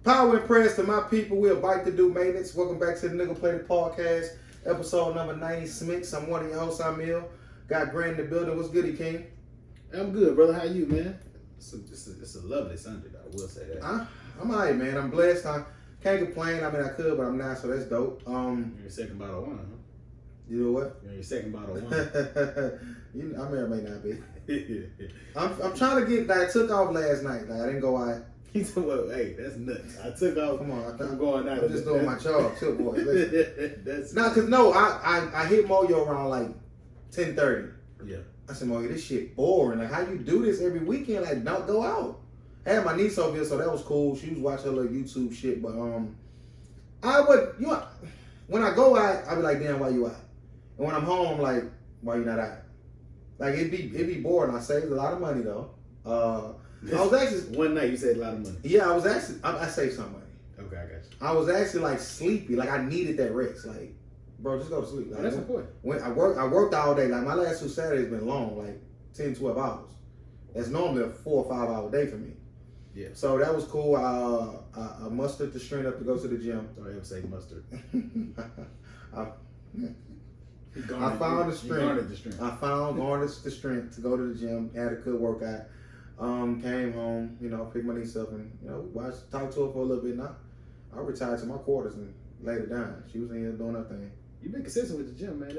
Power and prayers to my people. We're Bike to Do Maintenance. Welcome back to the Nigga Play the Podcast, episode number 90. Smicks. I'm one of your hosts. I'm Emil. Got Grant in the building. What's good, King? I'm good, brother. How you, man? It's a lovely Sunday, though. I will say that. I'm alright, man. I'm blessed. I can't complain. I mean, I could, but I'm not, so that's dope. You're your second bottle of wine, huh? You know what? You're your second bottle of wine. I may or may not be. I'm trying to get. I took off last night. I didn't go out. He said, "Well, hey, that's nuts. I took off. Come on, I'm going out. I'm just doing my job, too, boy. That's I hit Moyo around like 10:30. Yeah. I said, Moyo, this shit boring. Like, how you do this every weekend? Like, don't go out. I had my niece over here, so that was cool. She was watching her little YouTube shit, but when I go out, I be like, damn, why you out? And when I'm home, I'm like, why you not out? Like, it'd be boring. I saved a lot of money though. I was actually one night you saved a lot of money. Yeah, I saved some money. Okay, I got you. I was actually like sleepy. Like, I needed that rest. Like, bro, just go to sleep. Like, that's important. When I worked all day. Like, my last 2 Saturdays been long, like 10, 12 hours. That's normally a 4 or 5 hour day for me. Yeah. So that was cool. I mustered the strength up to go to the gym. Don't ever say mustard. I found the strength. I garnered the strength to go to the gym. Had a good workout. Came home, picked my niece up and, talked to her for a little bit. Now I retired to my quarters and laid her down. She was in here doing her thing. You've been consistent with the gym, man.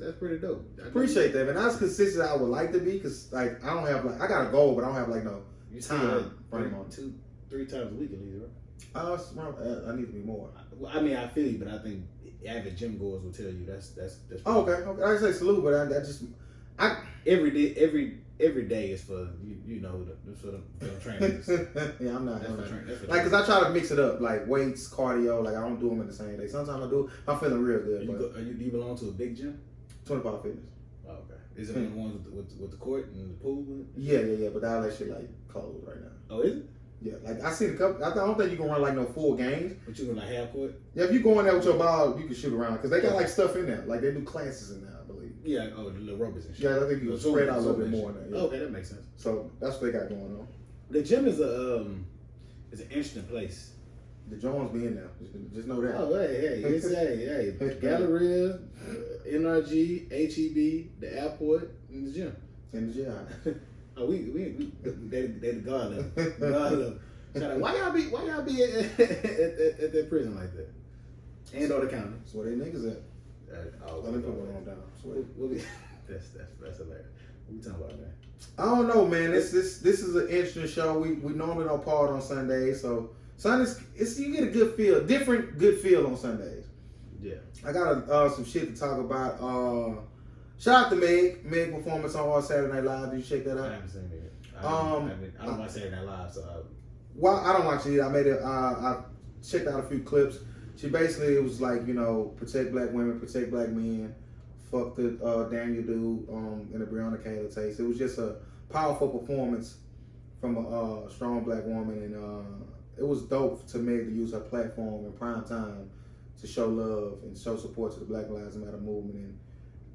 That's pretty dope. Appreciate that, man. Not as consistent as I would like to be, because like I don't have I got a goal, but I don't have no time frame on 2-3 times a week at least, right? I need to be more. I mean, I feel you, but I think average gym goers will tell you that's. Oh, okay. I say salute, but I every day is for for the trainers. Yeah, I'm not. Like, cause I try to mix it up, like weights, cardio. Like, I don't do them in the same day. Sometimes I do. I'm feeling real good. Do you belong to a big gym? 25 Fitness. Oh, okay. Is it one of the ones with the court and the pool? Yeah. But all that shit like closed right now. Oh, is it? Yeah, like I seen a couple. I don't think you can run like no full games. But you can like half court. Yeah, if you go in there with your ball, you can shoot around because they got like stuff in there. Like they do classes in there, I believe. Yeah. Oh, the little rubbers and shit. Yeah, I think you can spread out a little bit more in there. Yeah. Okay, that makes sense. So that's what they got going on. The gym is an interesting place. The Jones be in there. Just know that. Oh, hey, Galleria, NRG, HEB, the airport, and the gym. In the gym. Oh, they the God level. Shout out. Why y'all be at that prison like that? And or the county. That's where they niggas at. Let me put one on down. That's hilarious. What you talking about, man? I don't know, man. This is an interesting show. We normally don't pod on Sundays, so Sundays you get a good feel, different good feel on Sundays. Yeah. I got some shit to talk about. Shout out to Meg performance on Saturday Night Live. Did you check that out? I haven't seen it. I don't watch Saturday Night Live, so. Well, I don't watch it. I made it. I checked out a few clips. She basically, it was like, protect black women, protect black men. Fuck the Daniel dude in the Breonna Taylor case. It was just a powerful performance from a strong black woman, and it was dope to Meg to use her platform in prime time to show love and show support to the Black Lives Matter movement.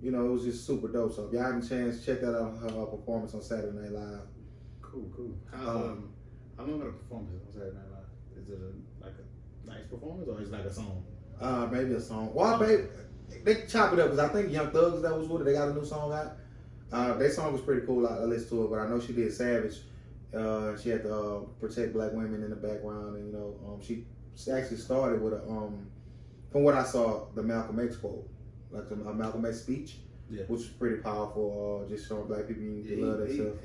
And it was just super dope. So if y'all have a chance, check that out, her performance on Saturday Night Live. Cool. How long of a performance on Saturday Night Live? Is it like a nice performance or is it like a song? Maybe a song. Well, they chop it up because I think Young Thugs that was with it. They got a new song out. Their song was pretty cool. I listened to it, but I know she did Savage. She had to protect black women in the background, and she actually started with from what I saw, the Malcolm X quote, like the Malcolm X speech, which was pretty powerful. Just showing black people you love themselves.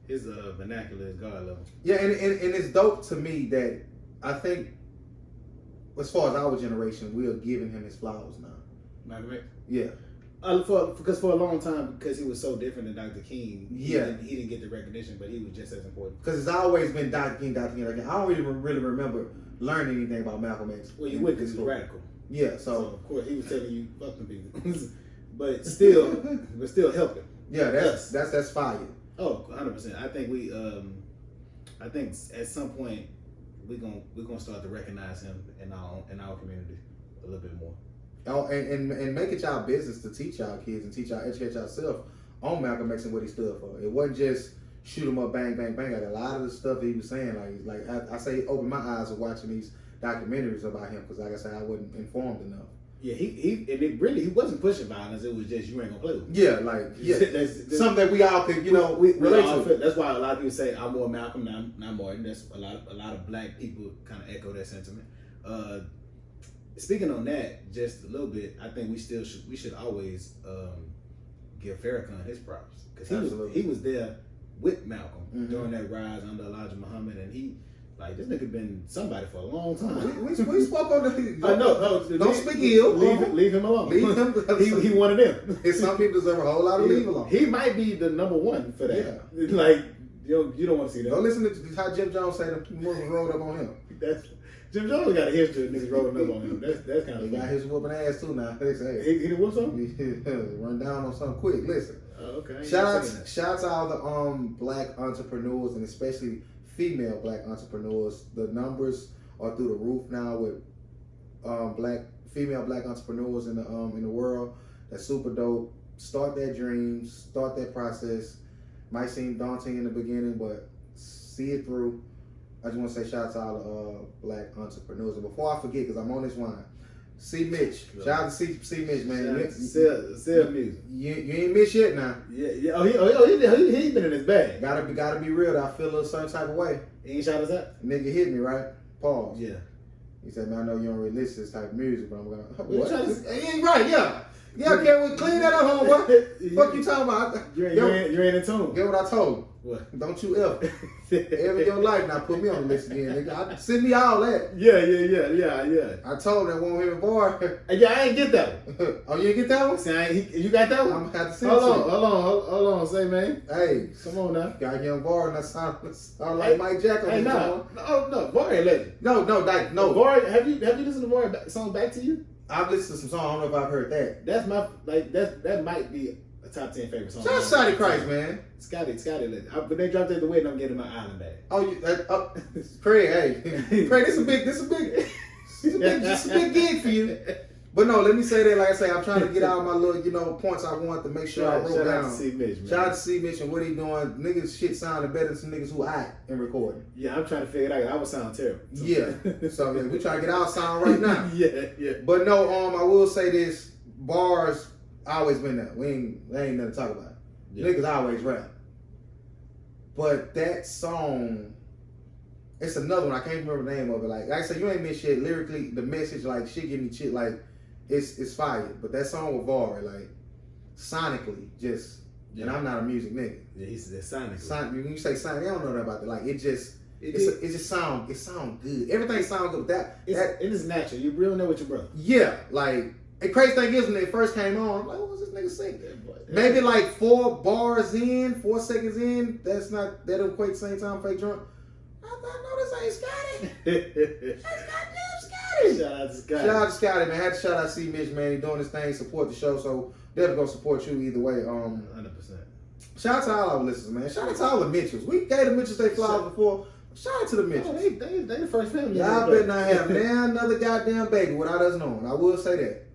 His vernacular is God level. Yeah, and it's dope to me that I think, as far as our generation, we are giving him his flowers now. Malcolm X? Yeah. Because for a long time, because he was so different than Dr. King, he yeah, didn't get the recognition, but he was just as important. Because it's always been Dr. King. I don't really remember learning anything about Malcolm X. Well, you would because he's radical. Yeah, so of course he was telling you fuck them people, but still helping. Yeah, that's fire. Oh, 100%. I think at some point we're gonna start to recognize him in our community a little bit more. Oh, and make it y'all business to teach y'all kids and educate yourself on Malcolm X and what he stood for. It wasn't just shoot 'em up, bang, bang, bang. Like a lot of the stuff that he was saying, I say, it opened my eyes of watching these documentaries about him because, like I said, I wasn't informed enough. Yeah, he wasn't pushing violence. It was just you ain't gonna play with me. Yeah, that's something that we all could, we relate to. That's why a lot of people say I'm more Malcolm, not Martin. That's a lot of black people kind of echo that sentiment. Speaking on that, just a little bit, I think we should always give Farrakhan his props because he was there with Malcolm during that rise under Elijah Muhammad, and he. Like, this nigga been somebody for a long time. We spoke on the... No, don't speak ill. Leave him alone. Leave him. He one of them. And some people deserve a whole lot of leave alone. He might be the number one for that. Yeah. Like, you don't want to see that. Don't listen to how Jim Jones said the Muslims rolled up on him. Jim Jones got a history of niggas rolling up on him. That's kind of... He got his whooping ass too now. They say, he done whoop something? Run down on something quick. Listen. Okay. Shout out to all the black entrepreneurs and especially female black entrepreneurs. The numbers are through the roof now with female black entrepreneurs in the world. That's super dope. Start their dreams, start that process. Might seem daunting in the beginning, but see it through. I just want to say shout out to all the black entrepreneurs. And before I forget, because I'm on this line, C. Mitch. Shout out to C. Mitch, man. Sell music. You ain't missed yet now. Yeah. Oh, he been in his bag. Gotta be real. I feel a certain type of way. He ain't shot us out? Nigga hit me, right? Pause. Yeah. He said, man, I know you don't really listen to this type of music, but I'm gonna... What? He ain't right, yeah. Yeah, can we clean that up, homeboy? Fuck you talking about? You ain't in tune. Get what I told him. What? Don't you ever your life now put me on the list again, nigga. Send me all that. Yeah. I told him that won't hear a bar. Yeah, I ain't get that one. Oh, you didn't get that one? See, you got that one? I'm gonna have to send Hold on, say man. Hey, come on now. Got young bar and that sound like Mike Jack on no, Var ain't legend. No. Var, have you listened to Var song Back to You? I've listened to some songs. I don't know if I've heard that. That's that might be a top 10 favorite song. Shout Scotty Christ, man. Scotty, when they dropped it at the wedding, I'm getting my island back. Oh, Craig, hey, Craig, this a big gig for you. But no, let me say that. Like I say, I'm trying to get out my little, points I want to make sure I wrote down. Shout out to C. Mitch, man. Shout out to C. Mitch and what he doing. Niggas shit sounding better than some niggas who act in recording. Yeah, I'm trying to figure it out. I would sound terrible. Yeah. So we trying to get our sound right now. Yeah. But no, I will say this: bars always been there. There ain't nothing to talk about. Yeah. Niggas always rap. But that song, it's another one. I can't remember the name of it. Like I said, you ain't missed shit lyrically. The message, like shit, give me shit. Like it's fire. But that song with Var, like sonically, just and I'm not a music nigga. Yeah, he said sonically. When you say sonic, I don't know about that. Like it just sound good. Everything sounds good. It is natural. You really know what your brother. Yeah, like the crazy thing is when it first came on, I'm like, what was this nigga saying? Maybe like 4 seconds in, that don't equate the same time fake drunk. I thought, no, this ain't Scotty. That's goddamn Scotty. Shout out to Scotty, man. Had to shout out C. Mitch, man. He doing his thing, support the show, so definitely gonna support you either way. 100%. Shout out to all our listeners, man. Shout out to all the Mitchells. We gave the Mitchells they flowers before. Shout out to the Mitchells. Oh, they the first family. Y'all better not have another goddamn baby without us knowing. I will say that.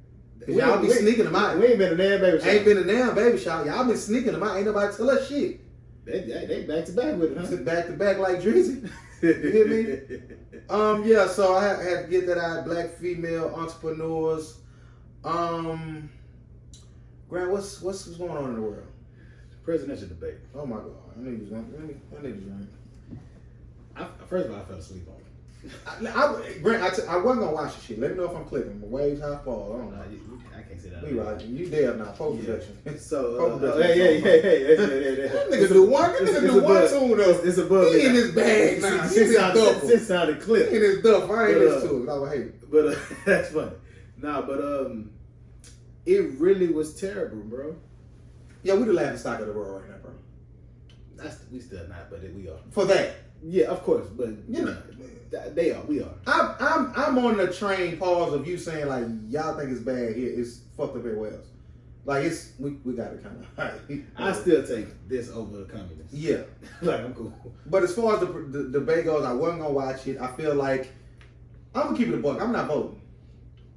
Y'all be sneaking them out. We ain't been a damn baby shower. Ain't been a damn baby shower. Y'all been sneaking them out. Ain't nobody tell us shit. They back to back with it, huh? Back to back like Drizzy. You hear me? Yeah, so I had to get that out. Black female entrepreneurs. Grant, what's going on in the world? Presidential debate. Oh my God. I knew you was going. I knew you was right. First of all, I fell asleep on it. Grant, I wasn't gonna watch the shit. Let me know if I'm clicking. My waves, high fall. I don't know. I can't say that. We right. You there now? Post production. So hey. That nigga do one. That nigga do one tune though. It's above. He in his bag now. It sounded clear. He in his duff. I ain't listen to it. I would hate. But that's funny. It really was terrible, bro. Yeah, we the laughing stock of the world right now, bro. We still not, but we are. For that. Yeah, of course, but they are. We are. I'm on the train pause of you saying like y'all think it's bad here. It's fucked up everywhere else. Like we got to kind of. I still take this over the communists. Yeah, like I'm cool. But as far as the debate goes, I wasn't gonna watch it. I feel like I'm gonna keep it a buck. I'm not voting.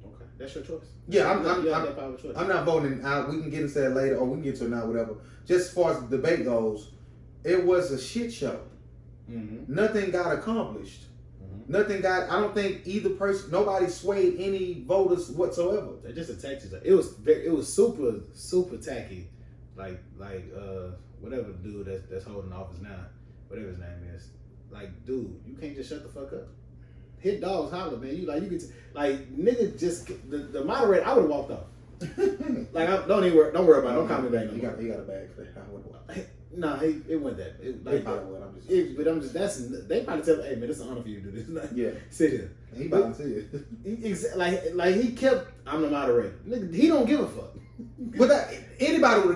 Okay, that's your choice. Yeah, I'm not voting. We can get into that later, or we can get to it now, whatever. Just as far as the debate goes, it was a shit show. Mm-hmm. Nothing got accomplished. Nothing got. I don't think either person. Nobody swayed any voters whatsoever. They just attacked each other. It was super tacky. Like whatever the dude that's holding office now, whatever his name is. Like, dude, you can't just shut the fuck up. Hit dogs holler, man. You get nigga just the moderator. I would have walked off. Like, don't worry about it. Don't call me back. He got a bag for that. I would have walked. No, it went that. They probably would. But I'm just they probably tell, hey man, it's an honor for you to do this. Like, yeah, sit here. He volunteered. Like he kept. I'm the moderator. Nigga, he don't give a fuck. But anybody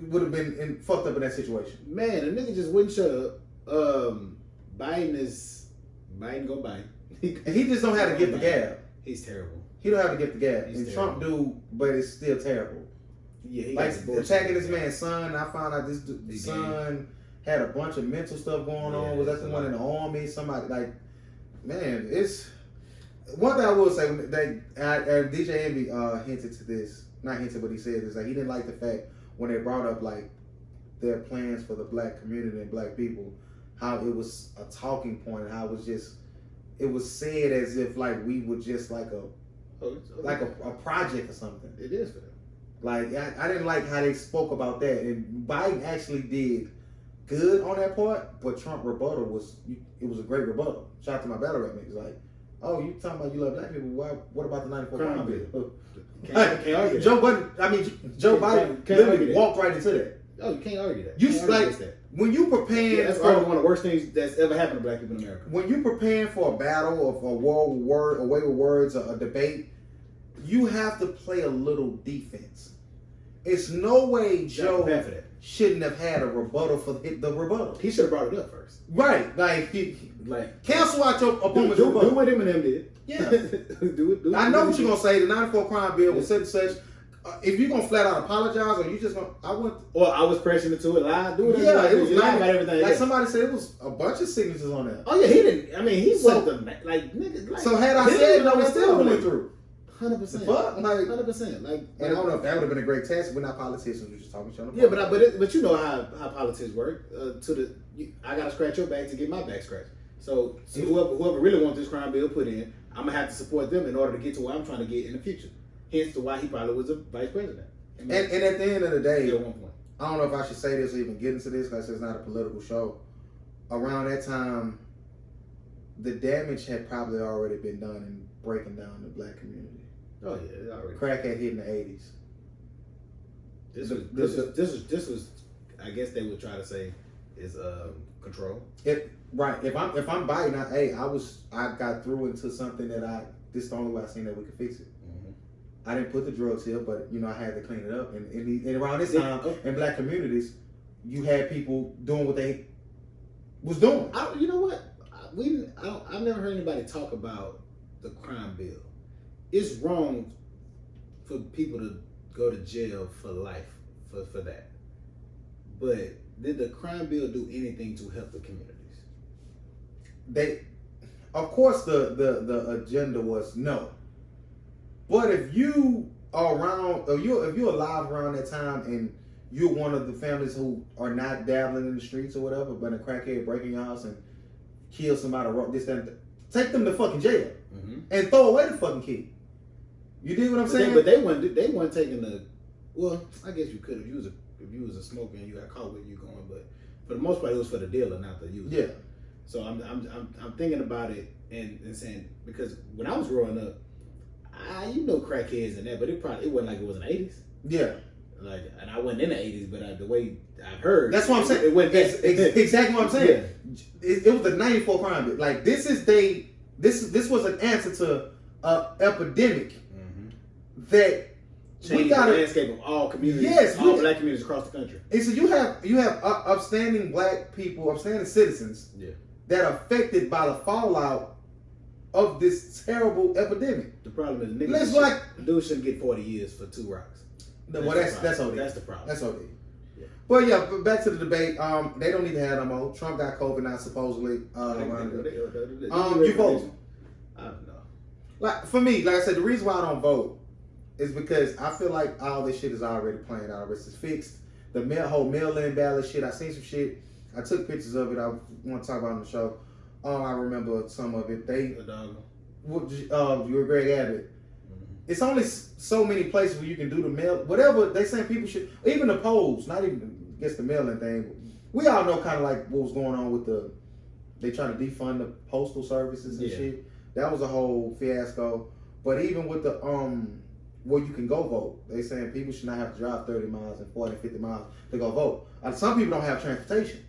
would have been fucked up in that situation. Man, the nigga just wouldn't shut up. Biden go Biden. And he just don't have to get the gab. He's terrible. He don't have to get the gab. He's and terrible. Trump do, but it's still terrible. Yeah, he like attacking this man. man's son. I found out this son had a bunch of mental stuff going on. Was that the one in the army? Somebody man, it's one thing I will say. DJ Envy hinted to this. Not hinted, but he said is like he didn't like the fact when they brought up like their plans for the black community and black people, how it was a talking point and how it was said as if like we were just like a project or something. It is for them. Like I didn't like how they spoke about that, and Biden actually did good on that part, but Trump rebuttal was a great rebuttal. Shout out to my battle rap niggas like, oh, you talking about you love black people? What about the 94 crime bill? Can't argue Joe Biden literally walked right into that. Oh, you can't argue that. You like that. When you preparing that's probably one of the worst things that's ever happened to black people in America. When you preparing for a battle or for a way with words, or a debate, you have to play a little defense. It's no way Joe shouldn't have had a rebuttal for the rebuttal. He should have brought it up first. Right. Like cancel out your opponent's rebuttal. Do what Eminem did. Yeah. do it. I know what you're going to say. The 94 crime bill was such and such. If you're gonna flat out apologize, or you just gonna, I was pressing into it live. Do it. Yeah, it was lying about everything. Like somebody said, it was a bunch of signatures on there. Oh yeah, he didn't. I mean, he wasn't the nigga. Like, so had I said no, it still went through. 100%. Fuck, 100%. Like, and I don't know if that would have been a great test. We're not politicians. We're just talking shit. Yeah, but you know how politics work. I gotta scratch your back to get my back scratched. So whoever really wants this crime bill put in, I'm gonna have to support them in order to get to where I'm trying to get in the future. Hence to why he probably was a vice president. And at the end of the day, at one point, I don't know if I should say this or even get into this because it's not a political show. Around that time, the damage had probably already been done in breaking down the black community. Oh yeah, it already. Crack had hit in the 80s. This was, I guess they would try to say, is control. Right. If I'm Biden, I got through into something that this is the only way I seen that we could fix it. I didn't put the drugs here, but I had to clean it up. And around this time, in black communities, you had people doing what they was doing. You know what? I've never heard anybody talk about the crime bill. It's wrong for people to go to jail for life for that. But did the crime bill do anything to help the communities? Of course, the agenda was no. But if you are around, if you're alive around that time, and you're one of the families who are not dabbling in the streets or whatever, but a crackhead breaking your house and kill somebody, take them to fucking jail and throw away the fucking kid. You dig what I'm saying? But they weren't taking the. Well, I guess you could if you was a smoker and you got caught with you going, but for the most part it was for the dealer, not the user. Yeah. So I'm thinking about it and saying, because when I was growing up, crackheads and that, but it wasn't like it was in the 80s. Yeah. Like, and I wasn't in the 80s, but the way I've heard, that's what I'm saying. It went exactly what I'm saying. Yeah. It was the 94 crime bill. Like this was an answer to an epidemic that changed the landscape of all communities. Yes, all black communities across the country. And so you have upstanding black people, upstanding citizens that are affected by the fallout of this terrible epidemic. The problem is dude shouldn't get 40 years for 2 rocks. Well, that's OD. That's the problem. That's OD. Yeah. But yeah, back to the debate. They don't need to have no more. Trump got COVID now, supposedly. You vote? I don't know. Like for me, like I said, the reason why I don't vote is because I feel like all this shit is already playing out. It's fixed. The whole mail-in ballot shit. I seen some shit. I took pictures of it. I want to talk about it on the show. I remember some of it. They, you were Greg Abbott. It's only so many places where you can do the mail. Whatever they saying people should, even the polls, not even against the mailing thing. We all know kind of like what was going on with they trying to defund the postal services and shit. That was a whole fiasco. But even with the where you can go vote, they saying people should not have to drive 30 miles and 40, 50 miles to go vote. Some people don't have transportation.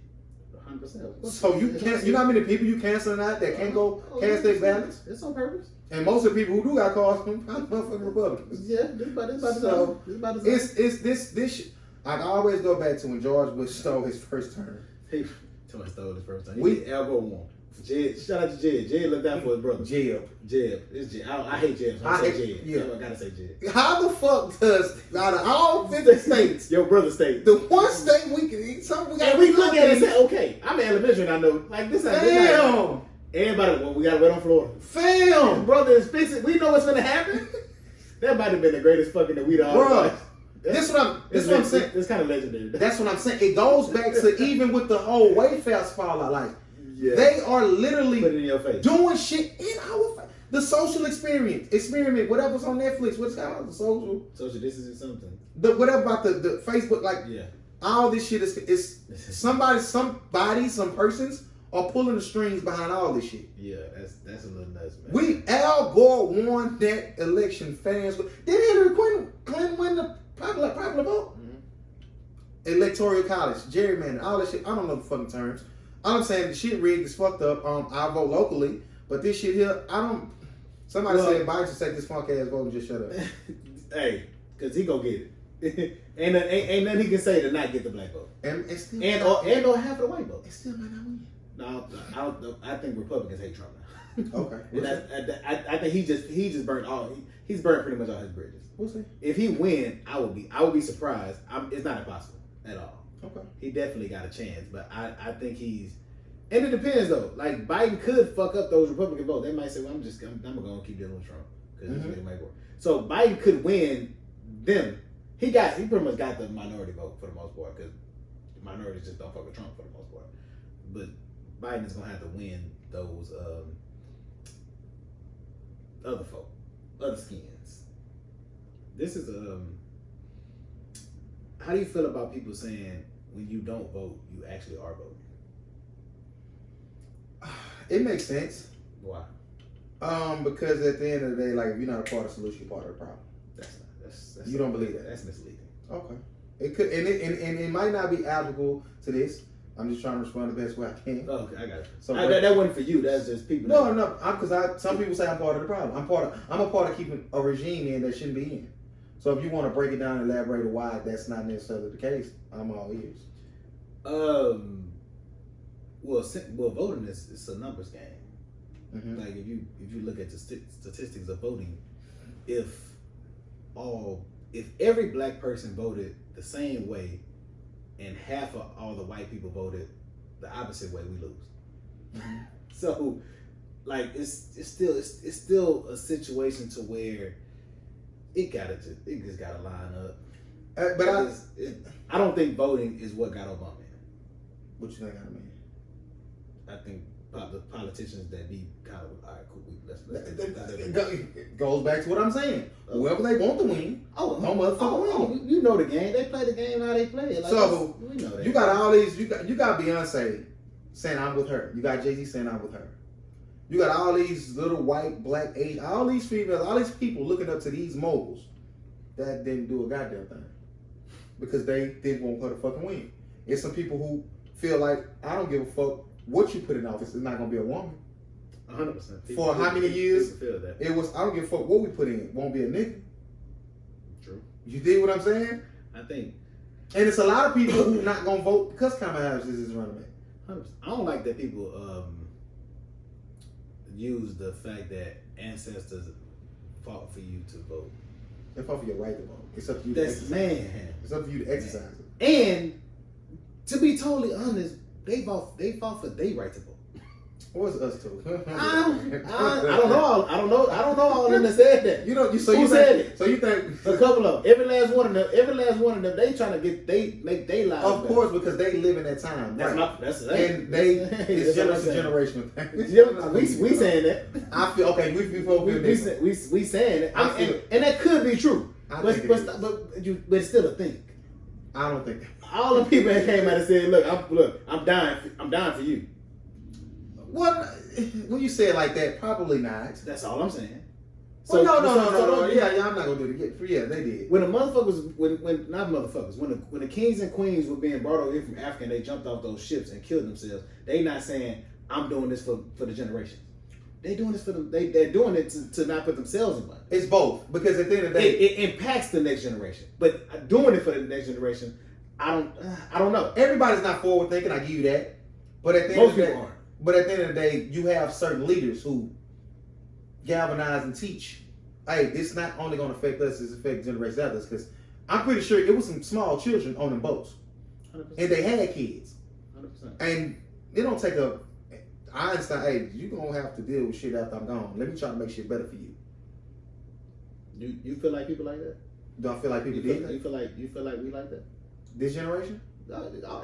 100%. So you can't. You know how many people you canceling out that can't go cast their ballots? It's on purpose. And most of the people who do got cars from motherfucking Republicans. Yeah, this about this. I always go back to when George Bush stole his first term. He stole his first term. We elbow one. Jed, shout out to Jed. Jed looked out for his brother. Jeb. It's Jed. I hate Jed. So I say Jed. Yeah. I gotta say Jed. How the fuck does out of all 50 states, your brother state, the one state we can eat something we got? And we look at it and say, okay, I'm in elementary and I know like this. Damn. Everybody, well, we gotta wait on Florida. Fam, his brother is fixing. We know what's gonna happen. That might have been the greatest fucking that we'd all. Bro, this what I'm saying. It's kind of legendary. That's what I'm saying. It goes back to even with the whole Wayfair fallout. Like, they are literally put it in your face, doing shit in our face. The social experiment, whatever's on Netflix. What's called the social distancing something. Whatever about the Facebook, like all this shit is some persons are pulling the strings behind all this shit. Yeah, that's a little nuts, We man. Al Gore won that election. Fans, did Hillary Clinton win the popular vote? Mm-hmm. Electoral college, gerrymandering, all that shit. I don't know the fucking terms. All I'm saying, the shit rigged is fucked up. I vote locally, but this shit here, I don't. Somebody said Biden should take this funk ass vote and just shut up. Hey, cause he gonna get it. ain't nothing he can say to not get the black vote. And or half of the white vote. It still might not win. No, I think Republicans hate Trump now. Okay. I think he just burnt he's burnt pretty much all his bridges. We'll see. If he win, I would be surprised. It's not impossible at all. Okay. He definitely got a chance, but I think and it depends though. Like Biden could fuck up those Republican votes. They might say, well, I'm gonna keep dealing with Trump because it might work. So Biden could win them. He pretty much got the minority vote for the most part because minorities just don't fuck with Trump for the most part. But Biden is gonna have to win those other skins. This is how do you feel about people saying when you don't vote, you actually are voting? It makes sense. Why? Because at the end of the day, like if you're not a part of the solution, you're part of the problem. That's you don't believe that? That's misleading. Okay. It could, and it might not be applicable to this. I'm just trying to respond the best way I can. Oh, okay, I got it. So that wasn't for you. That's just people. No, because some people say I'm part of the problem. I'm a part of keeping a regime in that shouldn't be in. So if you want to break it down and elaborate why that's not necessarily the case, I'm all ears. Well, voting is a numbers game. Mm-hmm. Like if you look at the statistics of voting, if every black person voted the same way, and half of all the white people voted the opposite way, we lose. Mm-hmm. So, like it's still a situation to where it just gotta line up. But I don't think voting is what got Obama in. What you think I mean? I think the politicians that be kind of all right, cool. It goes back to what I'm saying. Whoever they want to win, motherfucker win. You know the game. They play the game how they play it. Like so we know that. You got all these. You got Beyonce saying I'm with her. You got Jay-Z saying I'm with her. You got all these little white, black, Asian, all these females, all these people looking up to these moguls that didn't do a goddamn thing because they didn't want her to fucking win. It's some people who feel like I don't give a fuck what you put in office. It's not gonna be a woman. 100%. For how many years? Feel that. It was. I don't give a fuck what we put in. It won't be a nigga. True. You dig what I'm saying? I think. And it's a lot of people who not gonna vote because Kamala Harris is running mate. 100%. I don't like that people use the fact that ancestors fought for you to vote. They fought for your right to vote. It's up to you. It's up to you to exercise it. And to be totally honest, they fought for their right to vote. What's us two? I don't know. I don't know all of them that said that. You said it? So you think a couple of them. Every last one of them. They trying to make they lives. Of course, because they live in that time. That's right. That's and it's just a generational thing. We saying that. I feel okay. We saying it. And that could be true. But it's still a thing. I don't think all the people that came out and said, "Look, I'm dying for you." Well, when you say it like that, probably not. That's all I'm saying. So no. Yeah, I'm not gonna do it. Yeah, they did. When the motherfuckers, when the kings and queens were being brought over here from Africa and they jumped off those ships and killed themselves, they not saying I'm doing this for the generations. They doing this for them. They're doing it to not put themselves in money. It's both, because at the end of the day, it impacts the next generation. But doing it for the next generation, I don't know. Everybody's not forward thinking. I give you that. But at the end of the day, aren't. But at the end of the day, you have certain leaders who galvanize and teach. Hey, this is not only going to affect us; it's affect generations after us. Because I'm pretty sure it was some small children on them boats, 100%. And they had kids. 100%. And it don't take a Einstein. Hey, you gonna have to deal with shit after I'm gone. Let me try to make shit better for you. You feel like people like that? Do I feel like people did that? You feel like we like that? This generation?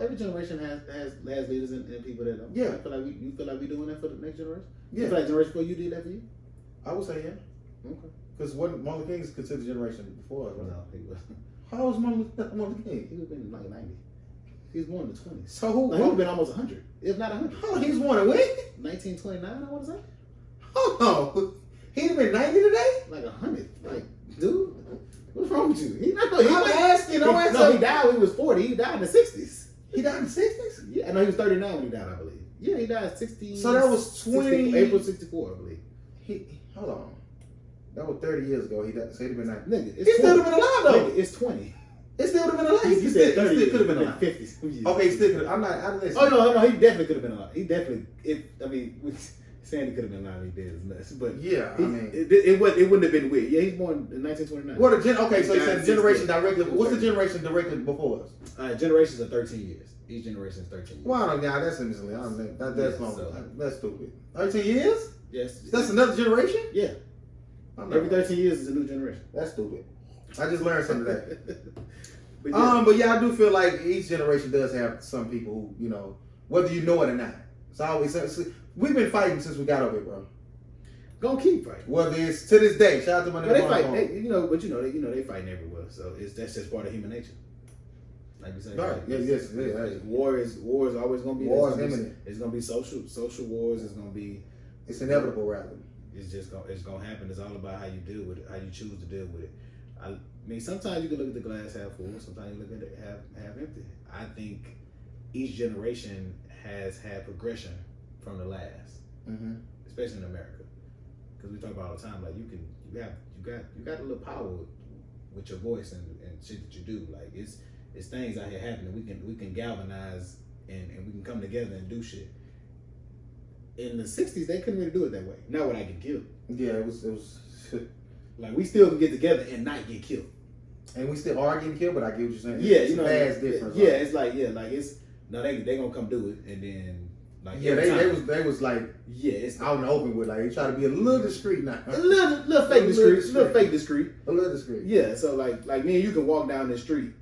Every generation has leaders and people that don't. Yeah. You feel like we doing that for the next generation? Yeah. You feel like generation before you did that for you? I would say yeah. Okay. Because Martin Luther King is considered generation before us, right? No, he was. How old was Martin Luther King? He would have been like 90. He was born in the 20s. So who? Like, he would have been almost 100, if not 100. Oh, he was born in when? 1929, I want to say. Oh, he'd have been 90 today? Like 100. Like, dude, what's wrong with you? I'm asking. No, he died when he was 40. He died in the 60s. He died in the 60s? Yeah, no, he was 39 when he died, I believe. Yeah, he died 60. So that was 20. April 64, I believe. Hold on. That was 30 years ago. He died. So he'd have been 90. Nigga, he still would have been alive, though. Nigga, it's 20. It still would have been alive. He still could have been alive. 50s. Okay, he still could have. I'm not. I didn't Oh, no, he definitely could have been alive. He definitely, saying he could have been alive, he did is nuts. But yeah, it wouldn't have been weird. Yeah, he's born in 1929. What okay, so you said generation directly. What's the generation directly before us? Generations are 13 years. Each generation is 13 years. Well, that's innocently. That's wrong. So, that's stupid. 13 years? Yes. That's another generation? Yeah. Every 13 years is a new generation. That's stupid. I just learned something today. But yeah, I do feel like each generation does have some people who, whether you know it or not. It's always we've been fighting since we got over here, bro. Gonna keep fighting. Whether it's to this day. Shout out to my nigga. They fight. They fighting everywhere. So that's just part of human nature. Like we said, right? Yes. War is always gonna be. War is imminent. It's gonna be social wars. It's gonna be. It's inevitable, rather. It's gonna happen. It's all about how you deal with it, how you choose to deal with it. I mean, sometimes you can look at the glass half full. Sometimes you look at it half empty. I think each generation has had progression from the last, especially in America, because we talk about all the time. Like you got a little power with your voice and shit that you do. Like it's things out here happening. We can galvanize and we can come together and do shit. In the 60s, they couldn't really do it that way. Not when I get killed. Yeah, it was like we still can get together and not get killed. And we still are getting killed, but I get what you're saying. Yeah, it's different. Yeah, it's like it's no, they gonna come do it, and then like they was like it's out in the open with they try to be a little discreet now. A little fake discreet. A little discreet. Yeah, so like me and you can walk down the street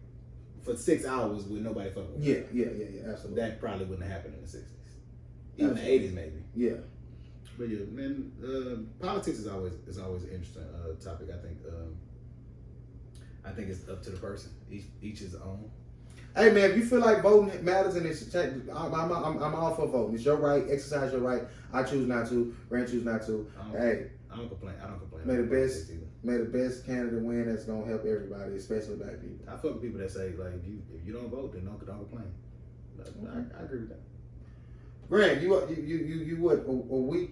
for 6 hours with nobody fucking with you. Yeah, absolutely. That probably wouldn't have happened in the 60s. Even the 80s maybe. Yeah. But yeah, man, politics is always an interesting topic. I think it's up to the person. Each his own. Hey man, if you feel like voting matters and it's I'm all for voting. It's your right. Exercise your right. I choose not to. Rand choose not to. I don't complain. May the best candidate win. That's gonna help everybody, especially black people. I fuck with people that say like if you don't vote, then don't complain. I agree with that. Grant, you what? A week?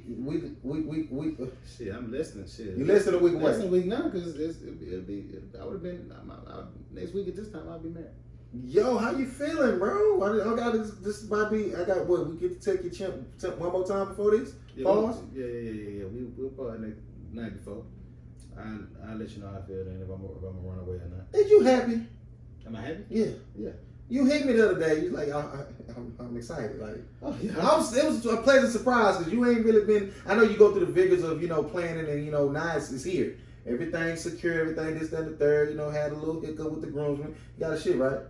Shit, I'm listening. Shit, you less than a week away. Less than a week now, because it'll be. I would have been next week at this time. I'll be married. Yo, how you feeling, bro? I got this might be. I got what? We get to take your temp one more time before this. Yeah, pause. Yeah. We'll pause the night before. I'll let you know how I feel then if I'm gonna run away or not. Is you happy? Am I happy? Yeah. You hit me the other day. You like, I'm excited. Like, oh yeah, it was a pleasant surprise because you ain't really been. I know you go through the vigors of planning and now it's here. Everything's secure, everything this, that, and the third. Had a little hiccup with the groomsmen. You got a shit right.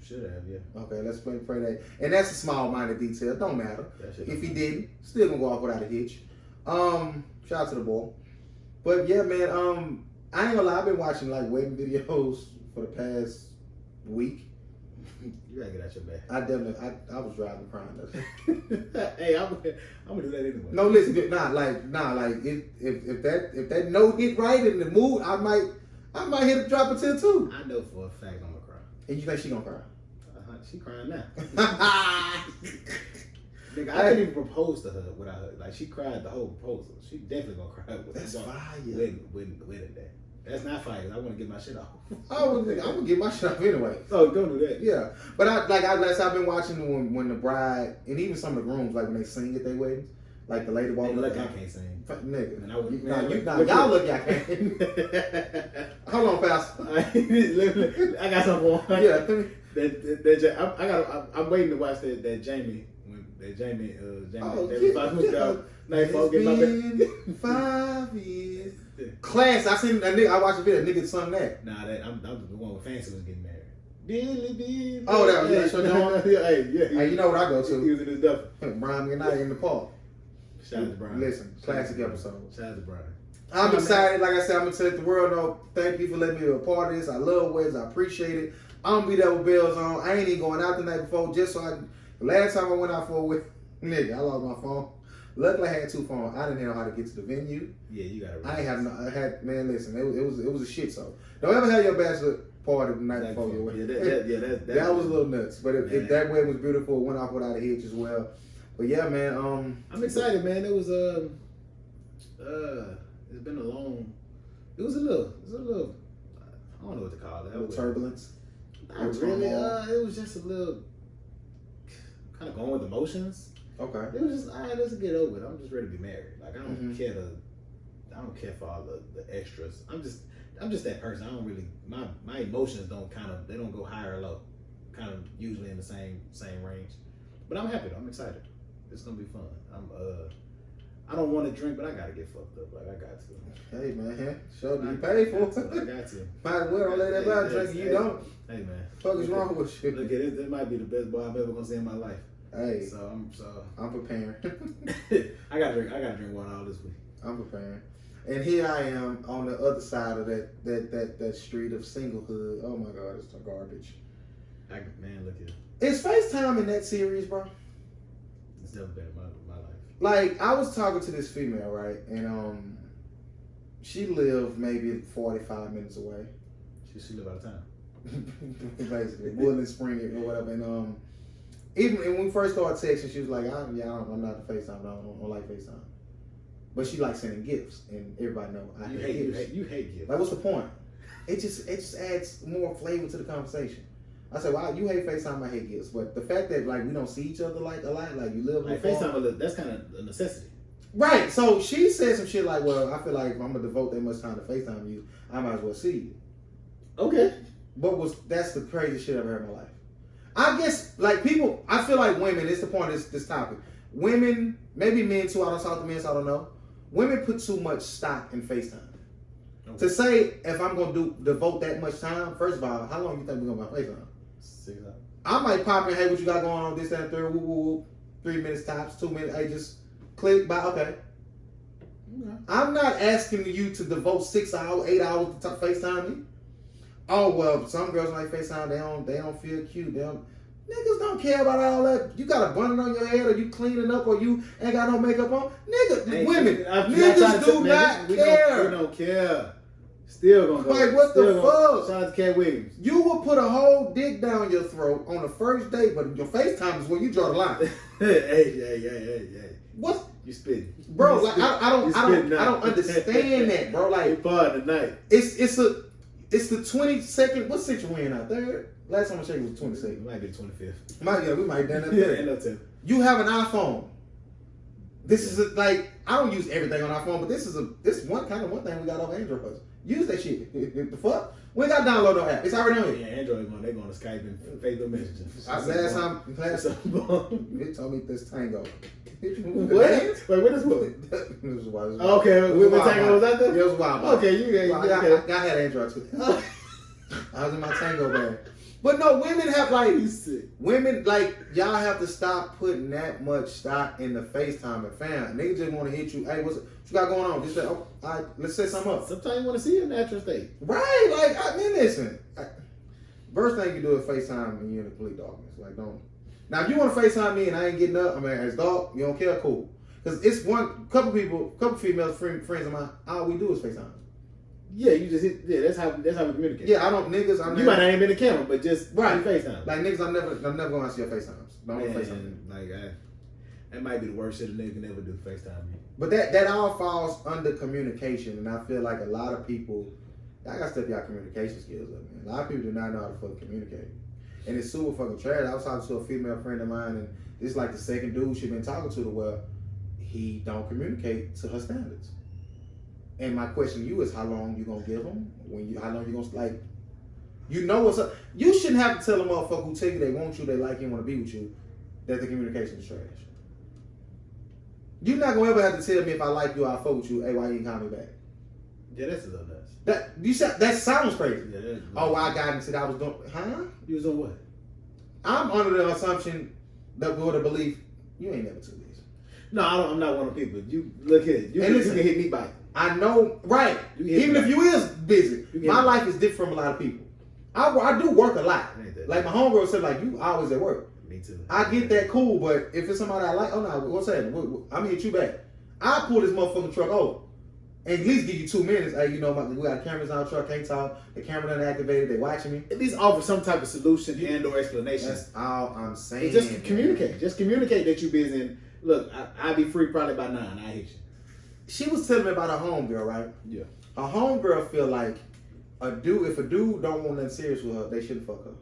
Should have, yeah. Okay, let's pray that. And that's a small-minded detail. Don't matter. If he didn't, still gonna go off without a hitch. Shout out to the boy. But yeah, man. I ain't gonna lie. I've been watching like wedding videos for the past week. You gotta get out your bag. I was driving crying. Hey, I'm gonna do that anyway. No, listen, like if that note hit right in the mood, I might hit a drop a tear too. I know for a fact I'm gonna cry. And you think she gonna cry? She crying now. Nigga, I couldn't even propose to her without her. Like, she cried the whole proposal. She definitely gonna cry with That's fire. Wedding day. That's not fire. I want to get my shit off. I'm gonna get my shit off anyway. Oh, don't do that. Yeah, but I've been watching when the bride and even some of the grooms, like when they sing at their weddings, like the lady walking. Look, I can't sing. Nigga, y'all look, y'all can't. Hold on, Pastor. I got something for one. Yeah, I'm waiting to watch that Jamie. Jamie. Oh, Nightfall, get my been 5 years. Class. I seen that nigga. I watched a video. Nigga sung that. Nah, I'm the one with Fancy was getting married. Billy. Oh, that was Sean John. Hey, you know what I go to? He was in his duff. Brian McKnight in the park. Shout out to Brian. Listen, classic episode. Shout out to Brian. I'm excited. Like I said, I'm gonna let the world know. Thank you for letting me be a part of this. I love weddings. I appreciate it. I'm gonna be there with bells on. I ain't even going out the night before just so I. The last time I went out for a wedding, nigga, I lost my phone. Luckily, I had 2 phones. I didn't know how to get to the venue. Yeah, you got it. I ain't have no. I had man. Listen, it was a shit show. Don't ever have your bachelor party the night before your wedding. That was a little nuts. But if that wedding was beautiful, it went off without a hitch as well. But yeah, man. I'm excited, man. It was it's been a long. It was a little. I don't know what to call it. A little turbulence. Not really. It was just a little kind of going with emotions. Okay. It was just, all right, let's get over it. I'm just ready to be married. Like, I don't care for all the extras. I'm just that person. I don't really, my emotions they don't go high or low. Kind of usually in the same range. But I'm happy though. I'm excited. It's gonna be fun. I don't want to drink, but I gotta get fucked up. Like, I got to. Hey man, show you pay for it. I got to. Might as well don't let everybody drink. You don't. Hey man. What is wrong with you? Look at it. This might be the best boy I've ever gonna see in my life. Hey, I'm preparing. I gotta drink water all this week. I'm preparing, and here I am on the other side of that street of singlehood. Oh my God, it's garbage. Man, look at it. Is FaceTime in that series, bro? It's never been in my life. Like, I was talking to this female, right, and she lived maybe 45 minutes away. She lived out of town. Basically, Woodland Spring or whatever, and even when we first started texting, she was like, I'm not a FaceTime. I don't like FaceTime. But she likes sending gifts, and everybody know I hate gifts. You hate gifts. Like, what's the point? It just adds more flavor to the conversation. I said, wow, you hate FaceTime, I hate gifts. But the fact that like we don't see each other like a lot, like you live like FaceTime, that's kind of a necessity. Right. So she said some shit like, well, I feel like if I'm gonna devote that much time to FaceTime you, I might as well see you. Okay. That's the craziest shit I've ever heard in my life. I guess, like, people, I feel like women, it's the point of this topic. Women, maybe men too, I don't talk to men, so I don't know. Women put too much stock in FaceTime. Okay. To say, if I'm going to devote that much time, first of all, how long you think we're going to be on FaceTime? 6 hours. I might pop in, hey, what you got going on, this, that, and third, woo, woo, woo. 3 minutes tops, 2 minutes, hey, just click, bye, okay. I'm not asking you to devote 6 hours, 8 hours to FaceTime me. Oh, well, some girls like FaceTime, they don't feel cute. Niggas don't care about all that. You got a bun on your head, or you cleaning up, or you ain't got no makeup on. Women, niggas do not care. We don't care. Still gonna go. Like, what the fuck? Shout out to Cat Williams. You will put a whole dick down your throat on the first date, but your FaceTime is when you draw the line. Hey. What? You spitting, bro? Like, I don't understand that, bro. Like, part of the night. It's the 22nd. What section we in out there? Last time I checked was 22nd. It might be the 25th. We might done that there. You have an iPhone. This is like, I don't use everything on iPhone, but this one thing we got off Android. Use that shit. The fuck? We ain't got to download no app. It's already on Yeah, here. Android they going to Skype and Facebook Messenger. Last time, it told me this tango. What? Wait, what is what? This is why. Okay, when Tango was out there? Yeah, it was wild. Okay, okay. I had Android too. I was in my tango bag. But no, women have y'all have to stop putting that much stock in the FaceTime and fam. Niggas just want to hit you. Hey, what you got going on? Just say, oh, all right, let's set something up. Sometimes you want to see your natural state. Right, like I mean, listen. First thing you do is FaceTime when you're in complete darkness. Like don't. Now if you want to FaceTime me and I ain't getting up, I mean it's dark, you don't care, cool. Because it's couple females, friends of mine. All we do is FaceTime. Yeah, you just hit. Yeah, that's how we communicate. Yeah, I don't niggas. You might not even been the camera, but just right FaceTime. Like niggas, I'm never gonna see your FaceTimes. Don't FaceTime. Like that might be the worst shit a nigga can ever do. FaceTime me. But that all falls under communication, and I feel like a lot of people, y'all gotta step your communication skills up, man. A lot of people do not know how to fucking communicate, and it's super fucking trash. I was talking to a female friend of mine, and this is like the second dude she been talking to where he don't communicate to her standards. And my question to you is, how long you gonna give them? How long you gonna like? You know what's up. You shouldn't have to tell a motherfucker who tell you they want you, they like you, want to be with you, that the communication is trash. You're not gonna ever have to tell me if I like you, I fuck with you. Hey, why you ain't call me back? Yeah, that's a little nuts. That sounds crazy. Yeah, I got into that. I was doing, huh? You was on what? I'm under the assumption that with a belief you ain't never took this. No, I'm not one of people. You look here. You can hit me back. I know, right? Even if you is busy, my life is different from a lot of people. I do work a lot. Like my homegirl said, like you always at work. Me too. I get that cool, but if it's somebody I like, oh no, what's that? I'm gonna hit you back. I pull this motherfucking truck over and at least give you 2 minutes. Hey, you know, we got cameras on the truck, can't talk. The camera done activated, they watching me. At least offer some type of solution and or explanation. That's all I'm saying. Just communicate. Just communicate that you busy. And look, I'll be free probably by 9. I hit you. She was telling me about her homegirl, right? Yeah. Her homegirl feel like if a dude don't want nothing serious with her, they shouldn't fuck her.